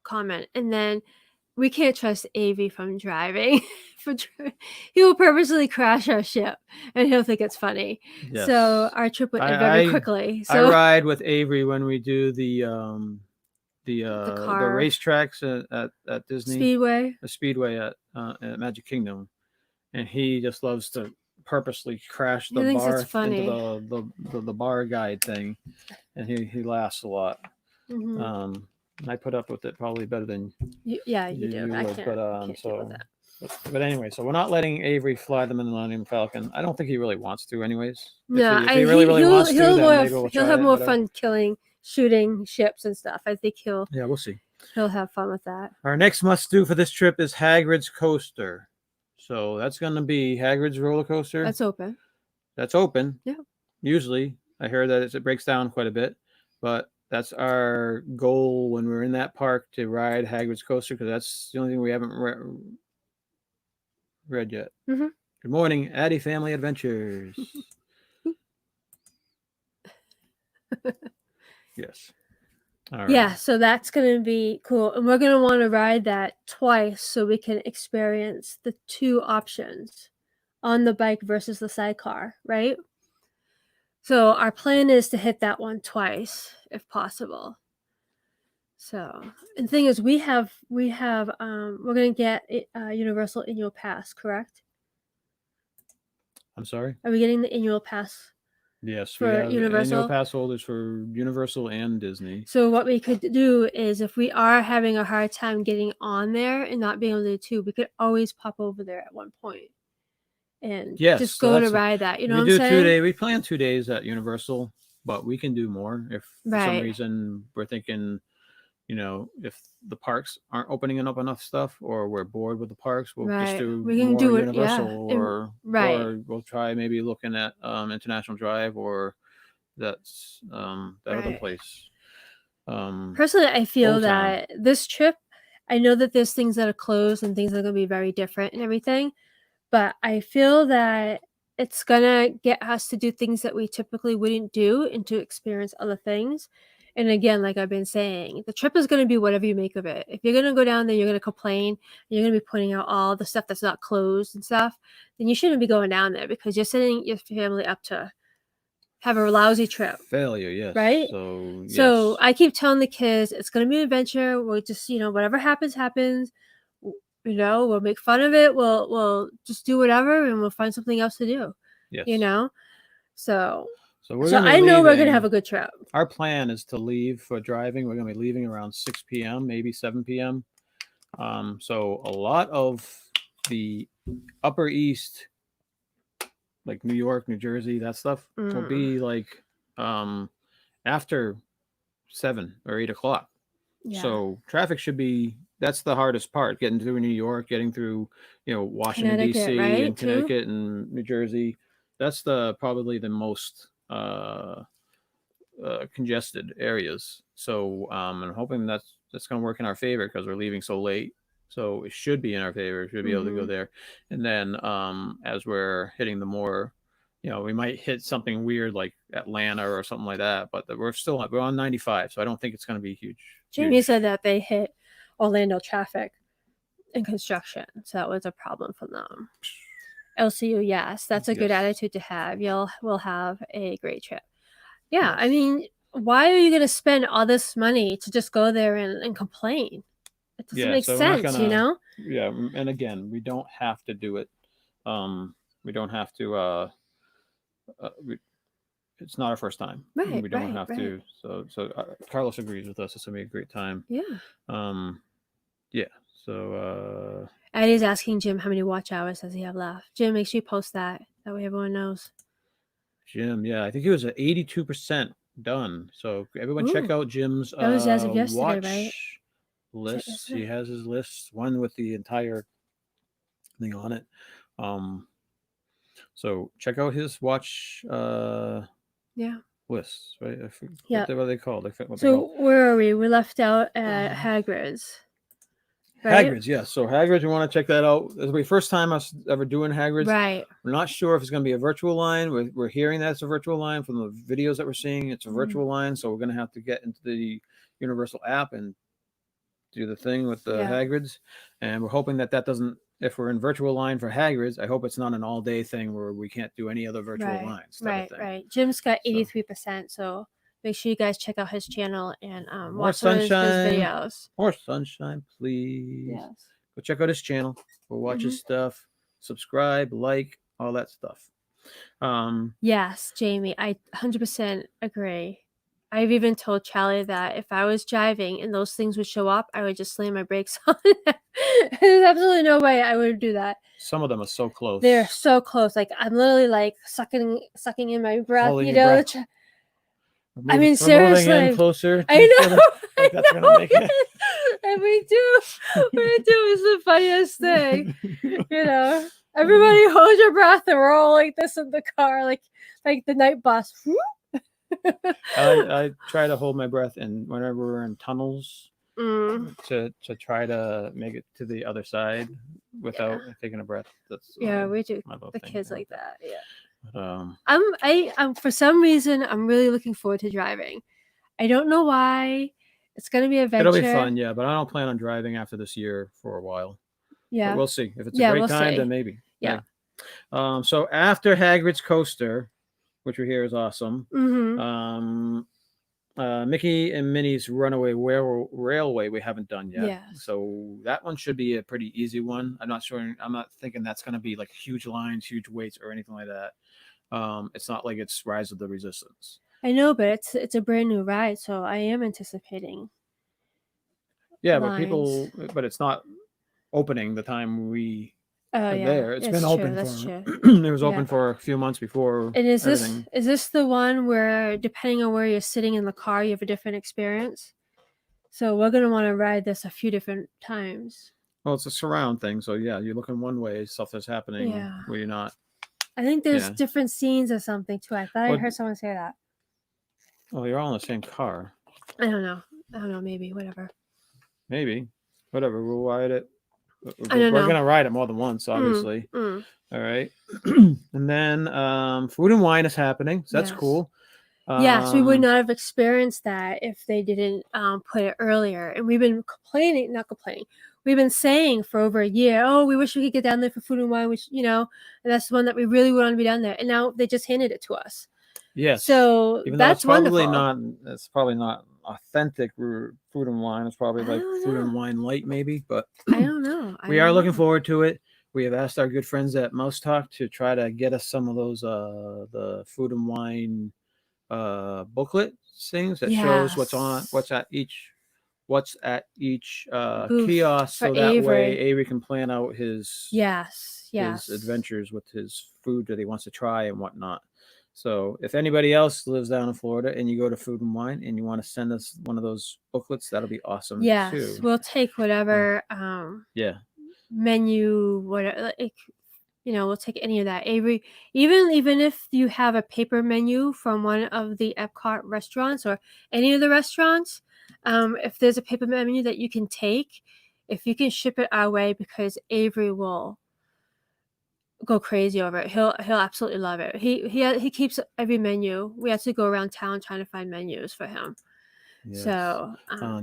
comment, and then we can't trust Avi from driving. He will purposely crash our ship, and he'll think it's funny. Yes. So our trip would end very quickly. So I ride with Avery when we do the racetracks at Disney Speedway. The Speedway at Magic Kingdom, and he just loves to purposely crash the bar into the bar guide thing, and he laughs a lot. I put up with it probably better than you do. I can't so but anyway, so we're not letting Avery fly the Millennium Falcon. I don't think he really wants to, anyways. No, if he really wants to, he'll have more fun shooting ships and stuff. I think we'll see. He'll have fun with that. Our next must do for this trip is Hagrid's Coaster. So that's going to be Hagrid's roller coaster. That's open. Yeah. Usually, I heard that it breaks down quite a bit, but that's our goal when we're in that park, to ride Hagrid's Coaster, because that's the only thing we haven't read yet. Good morning, Addie Family Adventures. Yes. All right. Yeah, so that's going to be cool. And we're going to want to ride that twice so we can experience the two options on the bike versus the sidecar, right? So our plan is to hit that one twice if possible. So, and the thing is, we're going to get Universal annual pass, correct? I'm sorry? Are we getting the annual pass? Yes, for we have Universal annual pass holders for Universal and Disney. So what we could do is, if we are having a hard time getting on there and not being able to do two, we could always pop over there at one point and just go to ride that. You know what I'm saying? We plan 2 days at Universal, but we can do more if for some reason we're thinking, if the parks aren't opening up enough stuff, or we're bored with the parks, we'll just do more Universal, or we'll try maybe looking at International Drive, or that's that other place. Personally, I feel that this trip, I know that there's things that are closed and things that are going to be very different and everything, but I feel that it's going to get us to do things that we typically wouldn't do and to experience other things. And again, like I've been saying, the trip is going to be whatever you make of it. If you're going to go down there, you're going to complain, and you're going to be pointing out all the stuff that's not closed and stuff, then you shouldn't be going down there because you're setting your family up to have a lousy trip. Failure, yes. Right? So, yes. So I keep telling the kids, it's going to be an adventure. We'll just, whatever happens. We'll make fun of it. We'll just do whatever and we'll find something else to do. Yes. So I know we're going to have a good trip. Our plan is to leave for driving. We're going to be leaving around 6 p.m., maybe 7 p.m. So a lot of the Upper East, like New York, New Jersey, that stuff will be like after 7 or 8 o'clock. Yeah. So traffic should be, that's the hardest part, getting through New York, getting through, Washington, D.C. right, and Connecticut and New Jersey. That's probably the most congested areas. So I'm hoping that's going to work in our favor because we're leaving so late. So it should be in our favor. We should be able to go there. And then as we're hitting the more, we might hit something weird like Atlanta or something like that. But we're on 95. So I don't think it's going to be huge. Jamie said that they hit Orlando traffic and construction. So that was a problem for them. LCU, yes. That's a good attitude to have. We'll have a great trip. Yeah. Yes. I mean, why are you going to spend all this money to just go there and complain? It doesn't make sense, Yeah, and again, we don't have to do it. We don't have to. It's not our first time. Right. We don't have to. So Carlos agrees with us. It's gonna be a great time. Yeah. Yeah. So. Eddie's asking Jim how many watch hours does he have left. Jim, make sure you post that way everyone knows. Jim, yeah, I think he was at 82% done. So everyone check out Jim's that was as of yesterday, watch right? Lists. He has his lists, one with the entire thing on it. So check out his watch lists, right? I forget what they called. Where are we? We left out at Hagrid's. Right? Hagrid's, yeah. So Hagrid's, we want to check that out. This will be the first time us ever doing Hagrid's. Right. We're not sure if it's going to be a virtual line. We're hearing that it's a virtual line from the videos that we're seeing. It's a virtual line, so we're going to have to get into the Universal app and do the thing with the Hagrid's. And we're hoping that doesn't, if we're in virtual line for Hagrid's, I hope it's not an all-day thing where we can't do any other virtual lines. Right. Jim's got 83%, so make sure you guys check out his channel and watch his videos. More sunshine, please. Yes. Go check out his channel. Go watch his stuff. Subscribe, like, all that stuff. Yes, Jamie, I 100% agree. I've even told Charlie that if I was driving and those things would show up, I would just slam my brakes on. There's absolutely no way I would do that. Some of them are so close. They're so close. Like I'm literally like sucking in my breath. Holding your breath. I mean, seriously. In closer. I know. Like that's gonna make it. And we do. It's the funniest thing. Everybody hold your breath, and we're all like this in the car, like the night bus. I try to hold my breath, and whenever we're in tunnels, to try to make it to the other side without taking a breath. That's we do. The kids like that. Yeah. I'm for some reason I'm really looking forward to driving. I don't know why. It's gonna be an adventure. It'll be fun, yeah. But I don't plan on driving after this year for a while. Yeah, but we'll see. If it's a great time, then maybe. Yeah. So after Hagrid's Coaster, which we hear is awesome. Mickey and Minnie's Runaway Railway we haven't done yet. Yes. So that one should be a pretty easy one. I'm not thinking that's going to be like huge lines, huge waits, or anything like that. It's not like it's Rise of the Resistance. I know, but it's a brand new ride, so I am anticipating. Yeah, lines. but it's not opening the time we are there. It's been open. That's true. It was open for a few months before. And is this the one where, depending on where you're sitting in the car, you have a different experience? So we're gonna want to ride this a few different times. Well, it's a surround thing, so yeah, you're looking one way, stuff that's happening where you're not. I think there's different scenes or something too. I thought I heard someone say that. Oh, you're all in the same car. I don't know. Maybe whatever. Maybe, whatever. We'll ride it. I don't We're know. gonna ride it more than once, obviously. All right. And then food and wine is happening. So that's cool. Yes, we would not have experienced that if they didn't put it earlier. And we've been not complaining. We've been saying for over a year, oh, we wish we could get down there for food and wine, which, and that's the one that we really want to be down there. And now they just handed it to us. Yes. So even that's probably wonderful. It's probably not authentic food and wine. It's probably like food and wine light, maybe. But I don't know. We are looking forward to it. We have asked our good friends at Mouse Talk to try to get us some of those the food and wine booklet things that shows what's at each kiosk, so that way Avery can plan out his adventures with his food that he wants to try and whatnot. So if anybody else lives down in Florida and you go to Food and Wine and you want to send us one of those booklets, that'll be awesome. Yes, we'll take whatever menu, whatever, we'll take any of that. Avery, even if you have a paper menu from one of the Epcot restaurants or any of the restaurants, if there's a paper menu that you can take, if you can ship it our way, because Avery will go crazy over it. He'll absolutely love it. He keeps every menu. We have to go around town trying to find menus for him. Yes. So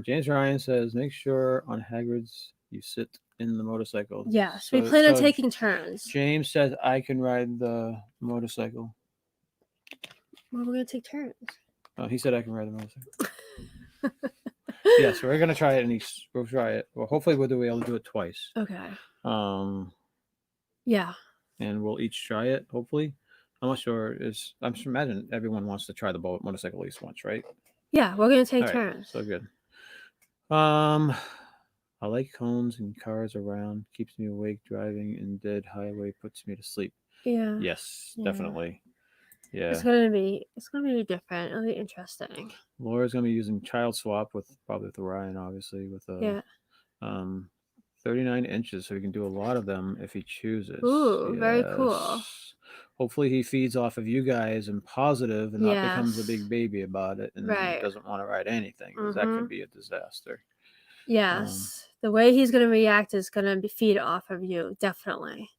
James Ryan says, make sure on Hagrid's you sit in the motorcycle. Yes, we plan on taking turns. James says I can ride the motorcycle. Well, we're gonna take turns. Oh, he said I can ride the motorcycle. Yes, we're gonna try it, and we'll try it. Well, hopefully we'll be able to do it twice. Okay. Yeah. And we'll each try it. Hopefully, I'm not sure. I'm just imagine everyone wants to try the motorcycle at least once, right? Yeah, we're gonna take turns. So good. I like cones and cars around. Keeps me awake. Driving in dead highway puts me to sleep. Yeah. Yes, definitely. Yeah. It's gonna be different. It'll be interesting. Laura's gonna be using Child Swap with Ryan, obviously, with 39 inches, so he can do a lot of them if he chooses. Ooh, very cool. Hopefully he feeds off of you guys and positive and not becomes a big baby about it and doesn't want to ride anything, because that could be a disaster. Yes. The way he's going to react is going to feed off of you, definitely.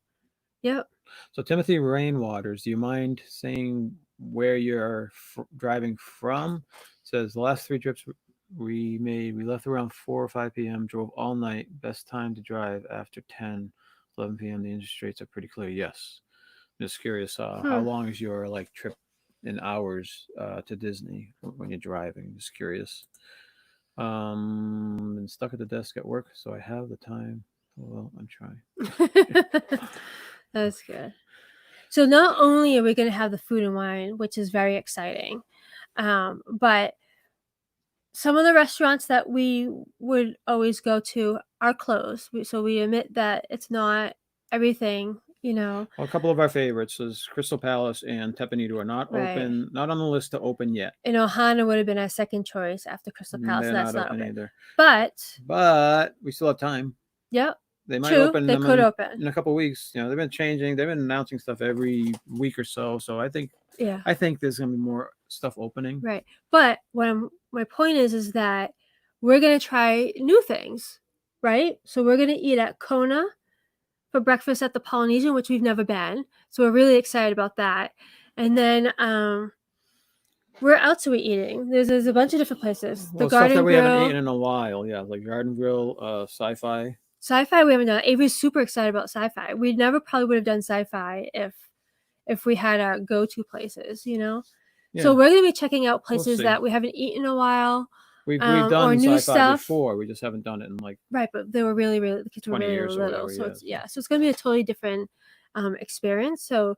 Yep. So Timothy Rainwaters, do you mind saying where you're driving from? It says the last 3 trips we left around 4 or 5 p.m., drove all night. Best time to drive after 10, 11 p.m. The interstates are pretty clear. Yes. I'm just curious, how long is your trip in hours to Disney when you're driving? Just curious. Been stuck at the desk at work, so I have the time. Well, I'm trying. That's good. So not only are we going to have the food and wine, which is very exciting, but some of the restaurants that we would always go to are closed. So we admit that it's not everything, Well, a couple of our favorites is Crystal Palace and Tepanidu are not open, not on the list to open yet. And Ohana would have been our second choice after Crystal Palace. That's not open either. But we still have time. Yep. They might open. They could open in a couple of weeks. They've been changing. They've been announcing stuff every week or so. So I think there's gonna be more stuff opening. Right. But my point is that we're gonna try new things, right? So we're gonna eat at Kona for breakfast at the Polynesian, which we've never been. So we're really excited about that. And then where else are we eating? There's a bunch of different places. The Garden Grill. Stuff that we haven't eaten in a while. Yeah, like Garden Grill, Sci-Fi. Sci-Fi we haven't done. Avery's super excited about Sci-Fi. We never probably would have done Sci-Fi if we had our go-to places, Yeah. So we're going to be checking out places that we haven't eaten in a while. We've done new stuff before. We just haven't done it in right, but they were really the kids were really little. So it's going to be a totally different experience. So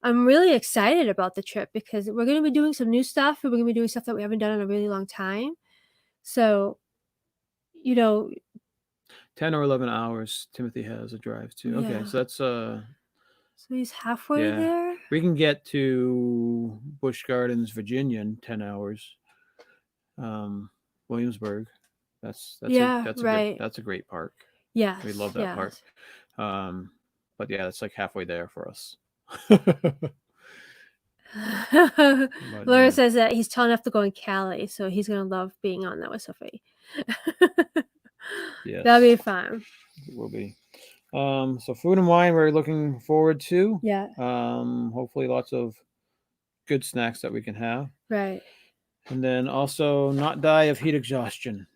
I'm really excited about the trip because we're going to be doing some new stuff, and we're going to be doing stuff that we haven't done in a really long time. So, 10 or 11 hours Timothy has a drive to. Yeah. Okay, so that's so he's halfway there. We can get to Busch Gardens, Virginia in 10 hours. Williamsburg. That's a great park. Yeah. We love that park. But it's like halfway there for us. Laura says that he's tall enough to go in Cali, so he's gonna love being on that with Sophie. Yes. That'll be fun. It will be. So food and wine we're looking forward to. Yeah. Hopefully lots of good snacks that we can have. Right. And then also not die of heat exhaustion.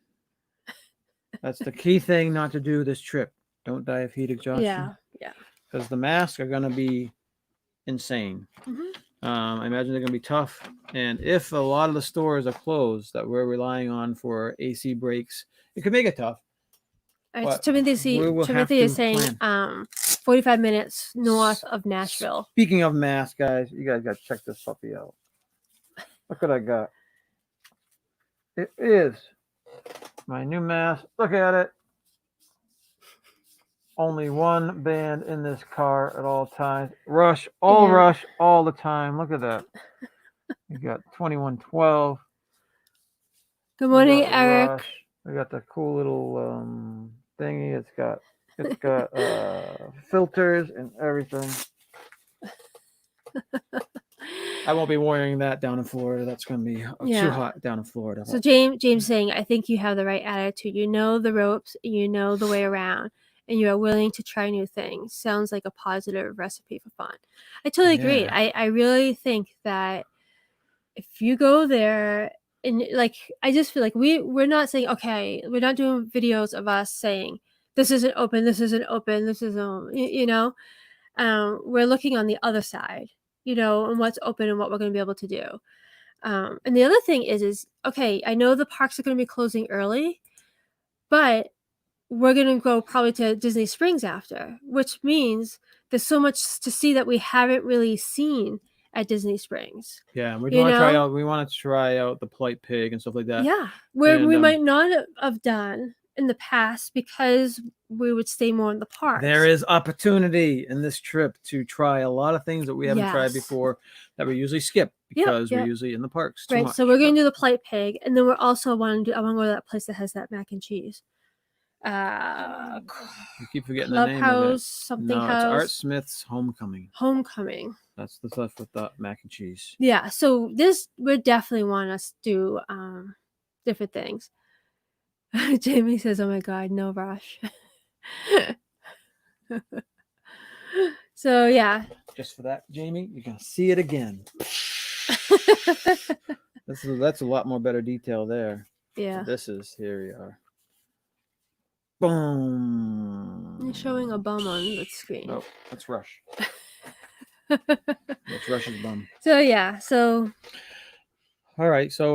That's the key thing not to do this trip. Don't die of heat exhaustion. Yeah. Yeah. Because the masks are going to be insane. I imagine they're going to be tough. And if a lot of the stores are closed that we're relying on for AC breaks, it could make it tough. Timothy is saying 45 minutes north of Nashville. Speaking of masks, guys, you guys got to check this puppy out. Look what I got. It is my new mask. Look at it. Only one band in this car at all times. Rush all the time. Look at that. You got 2112. Good morning, Eric. Rush. We got the cool little thingy. It's got filters and everything. I won't be wearing that down in Florida. That's going to be too hot down in Florida. So James saying, I think you have the right attitude. You know the ropes, you know the way around, and you are willing to try new things. Sounds like a positive recipe for fun. I totally agree. I really think that if you go there and I just feel like we're not saying, okay, we're not doing videos of us saying this isn't open, this isn't open, this isn't, we're looking on the other side, and what's open and what we're going to be able to do. And the other thing is okay, I know the parks are going to be closing early, but we're going to go probably to Disney Springs after, which means there's so much to see that we haven't really seen at Disney Springs. Yeah, we want to try out the Polite Pig and stuff like that. Yeah, where we might not have done in the past because we would stay more in the park. There is opportunity in this trip to try a lot of things that we haven't tried before that we usually skip because we're usually in the parks too much. So we're going to do the Polite Pig, and then we're also I want to go to that place that has that mac and cheese. You keep forgetting Club the name House, of it. something no, house. It's Art Smith's Homecoming. That's the stuff with the mac and cheese. Yeah, so this would definitely want us to do different things. Jamie says, "Oh my God, no rush." So yeah. Just for that, Jamie, you're gonna see it again. That's a lot more better detail there. Yeah. Here we are. Boom. You're showing a bum on the screen. Nope, that's Rush. That's Rush's bum. So yeah, all right, so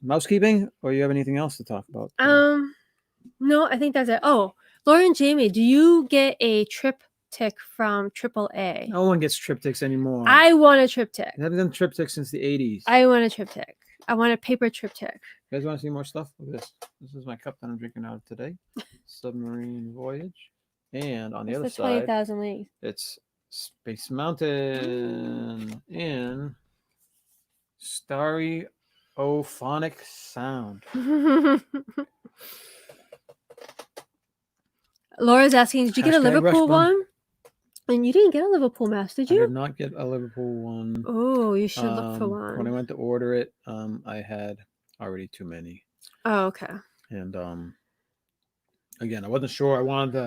mousekeeping, or you have anything else to talk about? No, I think that's it. Oh, Laura and Jamie, do you get a triptych from AAA? No one gets triptychs anymore. I want a triptych. They haven't done triptychs since the 80s. I want a triptych. I want a paper triptych. You guys want to see more stuff? Look at this. This is my cup that I'm drinking out of today. Submarine Voyage. And on the other side, 20,000 Leagues. It's Space Mountain in Stereophonic Sound. Laura's asking, did you get a Liverpool one? And you didn't get a Liverpool mask, did you? I did not get a Liverpool one. Oh, you should look for one. When I went to order it, I had already too many. Oh, okay. And again, I wasn't sure. I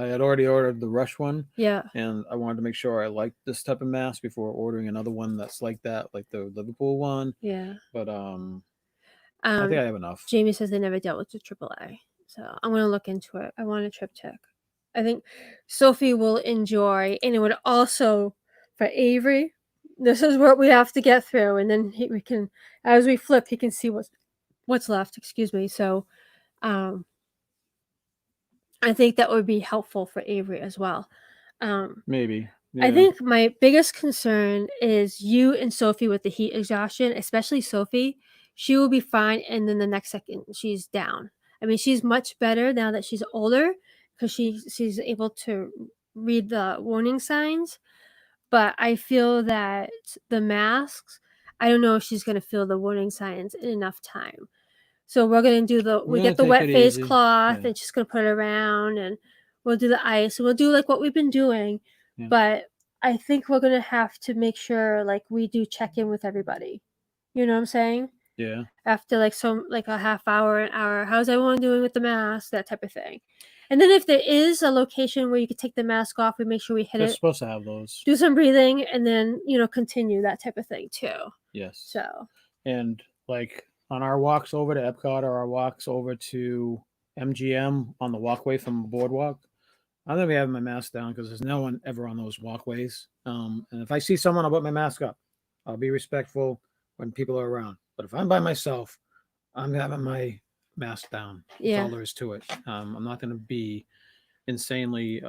had already ordered the Rush one. Yeah. And I wanted to make sure I liked this type of mask before ordering another one that's like that, like the Liverpool one. Yeah. But I think I have enough. Jamie says they never dealt with the AAA, so I'm gonna look into it. I want a triptych. I think Sophie will enjoy, and it would also for Avery. This is what we have to get through, and then we can, as we flip, he can see what's left. Excuse me. So, I think that would be helpful for Avery as well. Maybe. Yeah. I think my biggest concern is you and Sophie with the heat exhaustion, especially Sophie. She will be fine, and then the next second she's down. I mean, she's much better now that she's older because she's able to read the warning signs. But I feel that the masks, I don't know if she's going to feel the warning signs in enough time. So we're going to do we get the wet face cloth and she's going to put it around, and we'll do the ice, and we'll do like what we've been doing. Yeah. But I think we're gonna have to make sure like we do check in with everybody. You know what I'm saying? Yeah. After like a half hour, an hour, how's everyone doing with the mask, that type of thing. And then if there is a location where you could take the mask off, we make sure we hit They're it. supposed to have those. Do some breathing and then continue that type of thing too. Yes. So. And like on our walks over to Epcot or our walks over to MGM on the walkway from Boardwalk, I'm gonna be having my mask down because there's no one ever on those walkways. And if I see someone, I'll put my mask up. I'll be respectful when people are around. But if I'm by myself, I'm having my mask down. That's all there is to it. I'm not gonna be insanely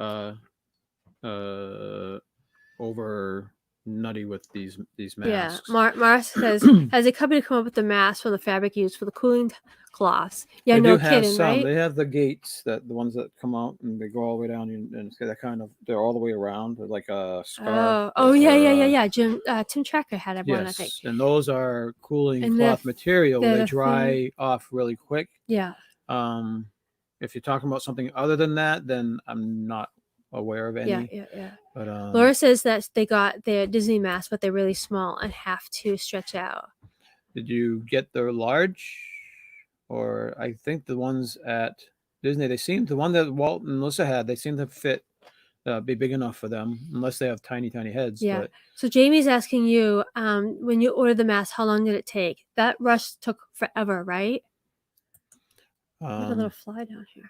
over nutty with these masks. Yeah, Mars says, has a company come up with the mask for the fabric used for the cooling cloths? Yeah, they no do have kidding, some. right? They have the gates, that the ones that come out and they go all the way down, and it's that kind of, they're all the way around. They're like a scarf. Yeah. Tim Tracker had one, I think. And those are cooling cloth material. They dry off really quick. Yeah. If you're talking about something other than that, then I'm not aware of any. Yeah. But Laura says that they got their Disney masks, but they're really small and have to stretch out. Did you get the large? Or I think the ones at Disney, the one that Walt and Melissa had, they seem to fit, be big enough for them, unless they have tiny heads. Yeah. But so Jamie's asking you, when you ordered the mask, how long did it take? That rush took forever, right? There's a little fly down here.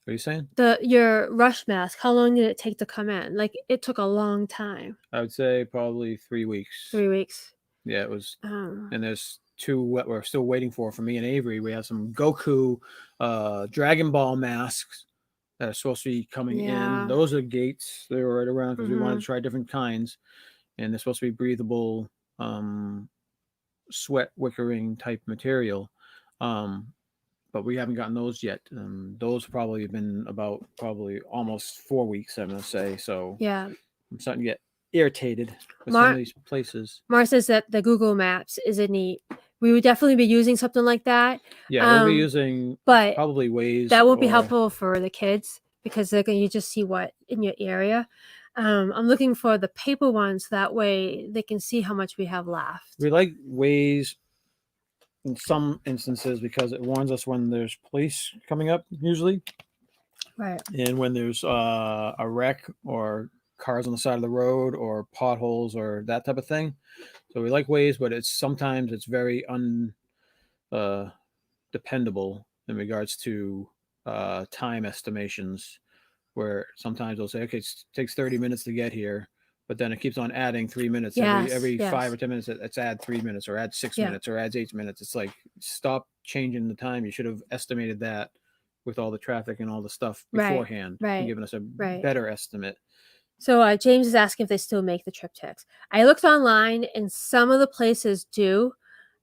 What are you saying? Your rush mask, how long did it take to come in? Like, it took a long time. I would say probably 3 weeks. 3 weeks. Yeah, it was. And there's two we're still waiting for me and Avery. We have some Goku, Dragon Ball masks that are supposed to be coming in. Those are gates. They were right around because we wanted to try different kinds, and they're supposed to be breathable, sweat wickering type material. But we haven't gotten those yet. Those probably have been about almost 4 weeks, I'm gonna say. So yeah, I'm starting to get irritated with some of these places. Mar says that the Google Maps is a neat. We would definitely be using something like that. Yeah, we'll be using probably Waze. That won't be helpful for the kids because you just see what in your area. I'm looking for the paper ones. That way they can see how much we have left. We like Waze in some instances because it warns us when there's police coming up, usually. Right. And when there's a wreck or cars on the side of the road or potholes or that type of thing. So we like Waze, but sometimes it's very dependable in regards to time estimations, where sometimes they'll say, okay, it takes 30 minutes to get here, but then it keeps on adding 3 minutes. Every 5 or 10 minutes, it's add 3 minutes or add 6 minutes or adds 8 minutes. It's like, stop changing the time. You should have estimated that with all the traffic and all the stuff beforehand, and given us a better estimate. So James is asking if they still make the triptychs. I looked online and some of the places do.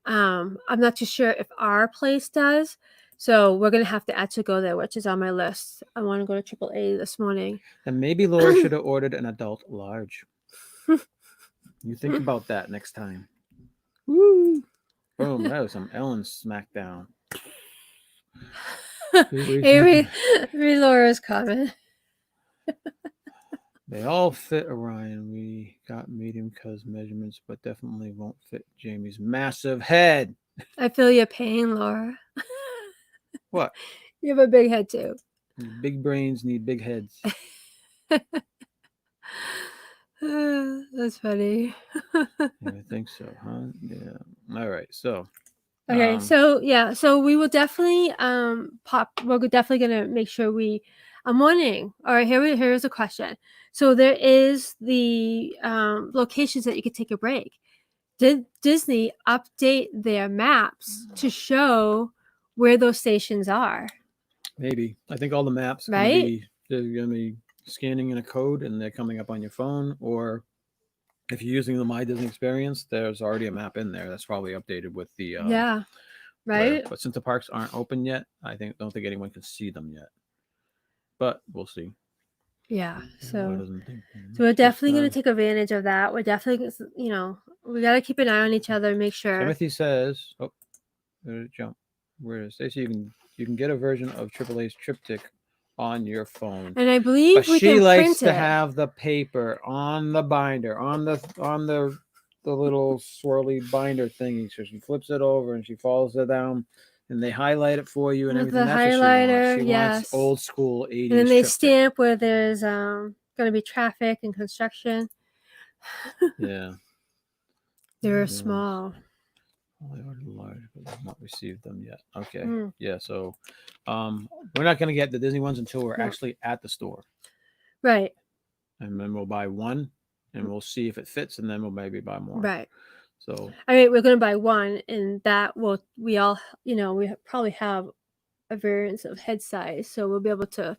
I'm not too sure if our place does. So we're going to have to actually go there, which is on my list. I want to go to AAA this morning. And maybe Laura should have ordered an adult large. You think about that next time. Woo. Boom, that was some Ellen smackdown. Read Laura's comment. They all fit Orion. We got medium cuz measurements, but definitely won't fit Jamie's massive head. I feel your pain, Laura. What? You have a big head too. Big brains need big heads. That's funny. Yeah, I think so, huh? Yeah. All right. So. Okay. So we will definitely We're definitely gonna make sure I'm wondering. All right. Here's a question. So there is the locations that you could take a break. Did Disney update their maps to show where those stations are? Maybe. I think all the maps they're gonna be scanning in a code and they're coming up on your phone, or if you're using the My Disney Experience, there's already a map in there that's probably updated with the But since the parks aren't open yet, don't think anyone can see them yet. But we'll see. Yeah. So we're definitely going to take advantage of that. We're definitely, we got to keep an eye on each other and make sure. Timothy says, there it jump. Where Stacy, you can get a version of AAA's triptych on your phone. And I believe but we she can likes print to it. have the paper on the binder, on the little swirly binder thingy. So she flips it over and she follows it down, and they highlight it for you and With everything. the That's what she wants. highlighter, She wants yes. old school 80s. And then they trip stamp where there's going to be traffic and construction. Yeah. They're small. I ordered large, but have not received them yet. Okay. Yeah. So, we're not going to get the Disney ones until we're actually at the store. Right. And then we'll buy one, and we'll see if it fits, and then we'll maybe buy more. Right. So. I mean, we're going to buy one, and that will we probably have a variance of head size, so we'll be able to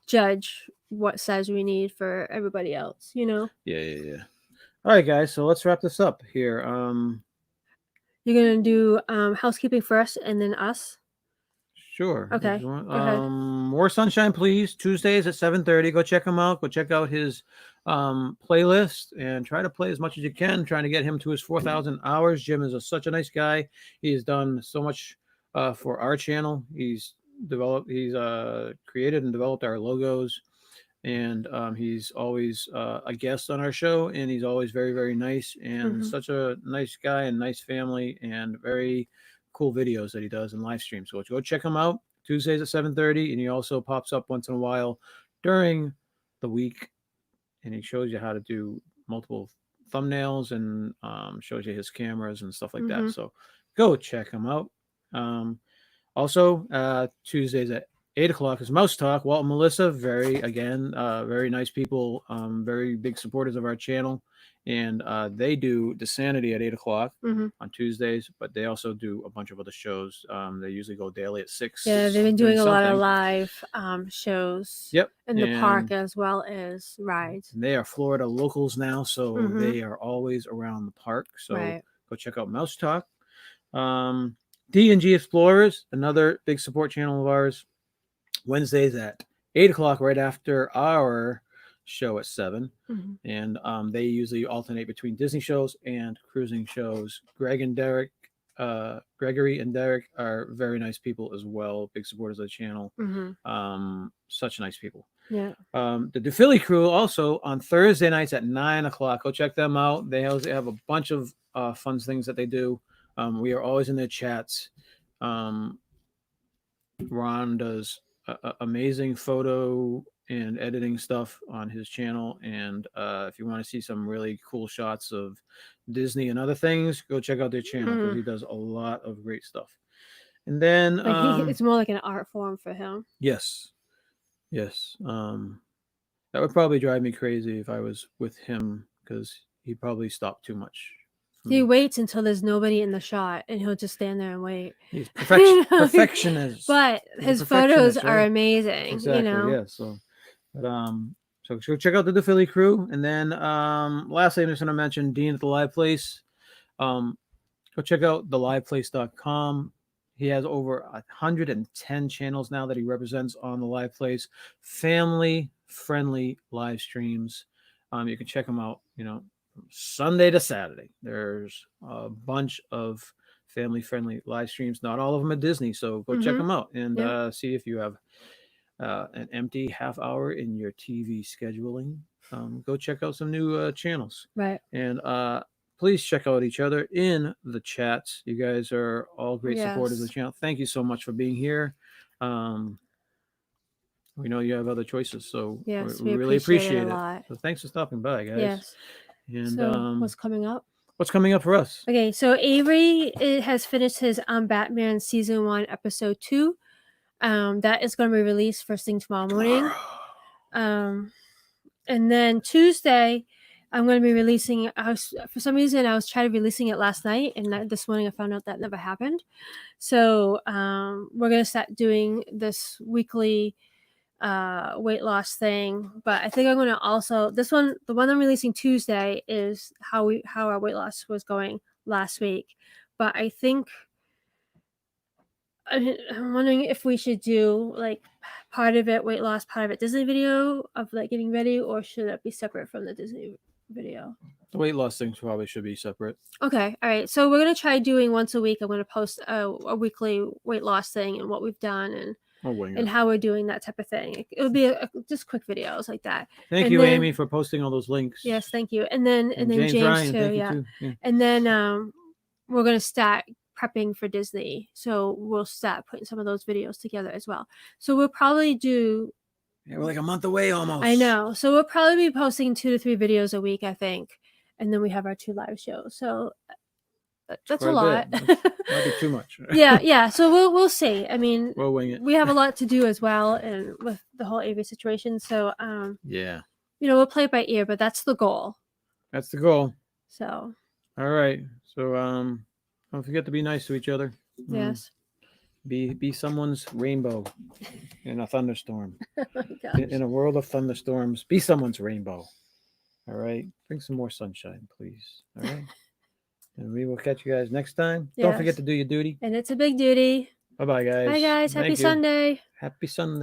judge what size we need for everybody else. Yeah. All right, guys. So let's wrap this up here. You're gonna do housekeeping first, and then us. Sure. Okay. Go ahead. More Sunshine Please, Tuesdays at 7:30. Go check him out. Go check out his playlist and try to play as much as you can, trying to get him to his 4,000 hours. Jim is such a nice guy. He has done so much for our channel. He's created and developed our logos, and he's always a guest on our show, and he's always very, very nice, and such a nice guy and nice family, and very cool videos that he does and live streams. So go check him out Tuesdays at 7:30, and he also pops up once in a while during the week, and he shows you how to do multiple thumbnails and shows you his cameras and stuff like that. So go check him out. Also, Tuesdays at 8:00 is Mouse Talk. Walt and Melissa, very nice people, very big supporters of our channel. And they do DeSanity at 8:00 on Tuesdays, but they also do a bunch of other shows. They usually go daily at 6. Yeah, they've been doing a lot of live shows. Yep. In the park as well as rides. They are Florida locals now, so they are always around the park. So go check out Mouse Talk. D&G Explorers, another big support channel of ours. Wednesdays at 8:00, right after our show at 7. And they usually alternate between Disney shows and cruising shows. Gregory and Derek are very nice people as well, big supporters of the channel. Such nice people. Yeah. The DePhilly crew also on Thursday nights at 9:00. Go check them out. They also have a bunch of fun things that they do. We are always in their chats. Ron does amazing photo and editing stuff on his channel, and if you want to see some really cool shots of Disney and other things, go check out their channel, because he does a lot of great stuff. And then it's more like an art form for him. Yes. That would probably drive me crazy if I was with him, because he'd probably stop too much. He waits until there's nobody in the shot, and he'll just stand there and wait. He's perfectionist. But his photos are amazing. Exactly. Yeah. So go check out the DePhilly crew, and then lastly, I'm just going to mention Dean at the Live Place. Go check out theliveplace.com. He has over 110 channels now that he represents on the Live Place. Family-friendly live streams. You can check them out. From Sunday to Saturday, there's a bunch of family-friendly live streams. Not all of them are Disney, so go check them out and see if you have an empty half hour in your TV scheduling. Go check out some new channels. Right. And please check out each other in the chats. You guys are all great supporters of the channel. Thank you so much for being here. We know you have other choices, so we really appreciate it. So thanks for stopping by, guys. Yes. And so what's coming up? What's coming up for us? Okay, so Avery has finished his Batman season 1 episode 2. That is going to be released first thing tomorrow morning. And then Tuesday, I'm going to be releasing. For some reason, I was trying to releasing it last night, and this morning I found out that never happened. So we're going to start doing this weekly weight loss thing, but I think I'm going to also the one I'm releasing Tuesday is how our weight loss was going last week. But I think I'm wondering if we should do like part of it weight loss, part of it Disney video of like getting ready, or should it be separate from the Disney video? The weight loss things probably should be separate. Okay, all right. So we're gonna try doing once a week. I'm gonna post a weekly weight loss thing and what we've done and and how we're doing that type of thing. It would be just quick videos like that. Thank you, Amy, for posting all those links. Yes, thank you. And then James Ryan, too, thank you too. Yeah. And then we're gonna start prepping for Disney, so we'll start putting some of those videos together as well. So we'll probably do. Yeah, we're like a month away almost. I know. So we'll probably be posting 2 to 3 videos a week, I think, and then we have our 2 live shows. So that's a lot. Might be too much. yeah. So we'll see. I mean, we'll wing it. We have a lot to do as well, and with the whole AV situation. So yeah, we'll play it by ear, but that's the goal. That's the goal. So. All right. So don't forget to be nice to each other. Yes. Be someone's rainbow in a thunderstorm. Oh my gosh. In a world of thunderstorms, be someone's rainbow. All right. Bring some more sunshine, please. All right. And we will catch you guys next time. Yes. Don't forget to do your duty. And it's a big duty. Bye-bye, guys. Bye, guys. Happy Sunday. Happy Sunday.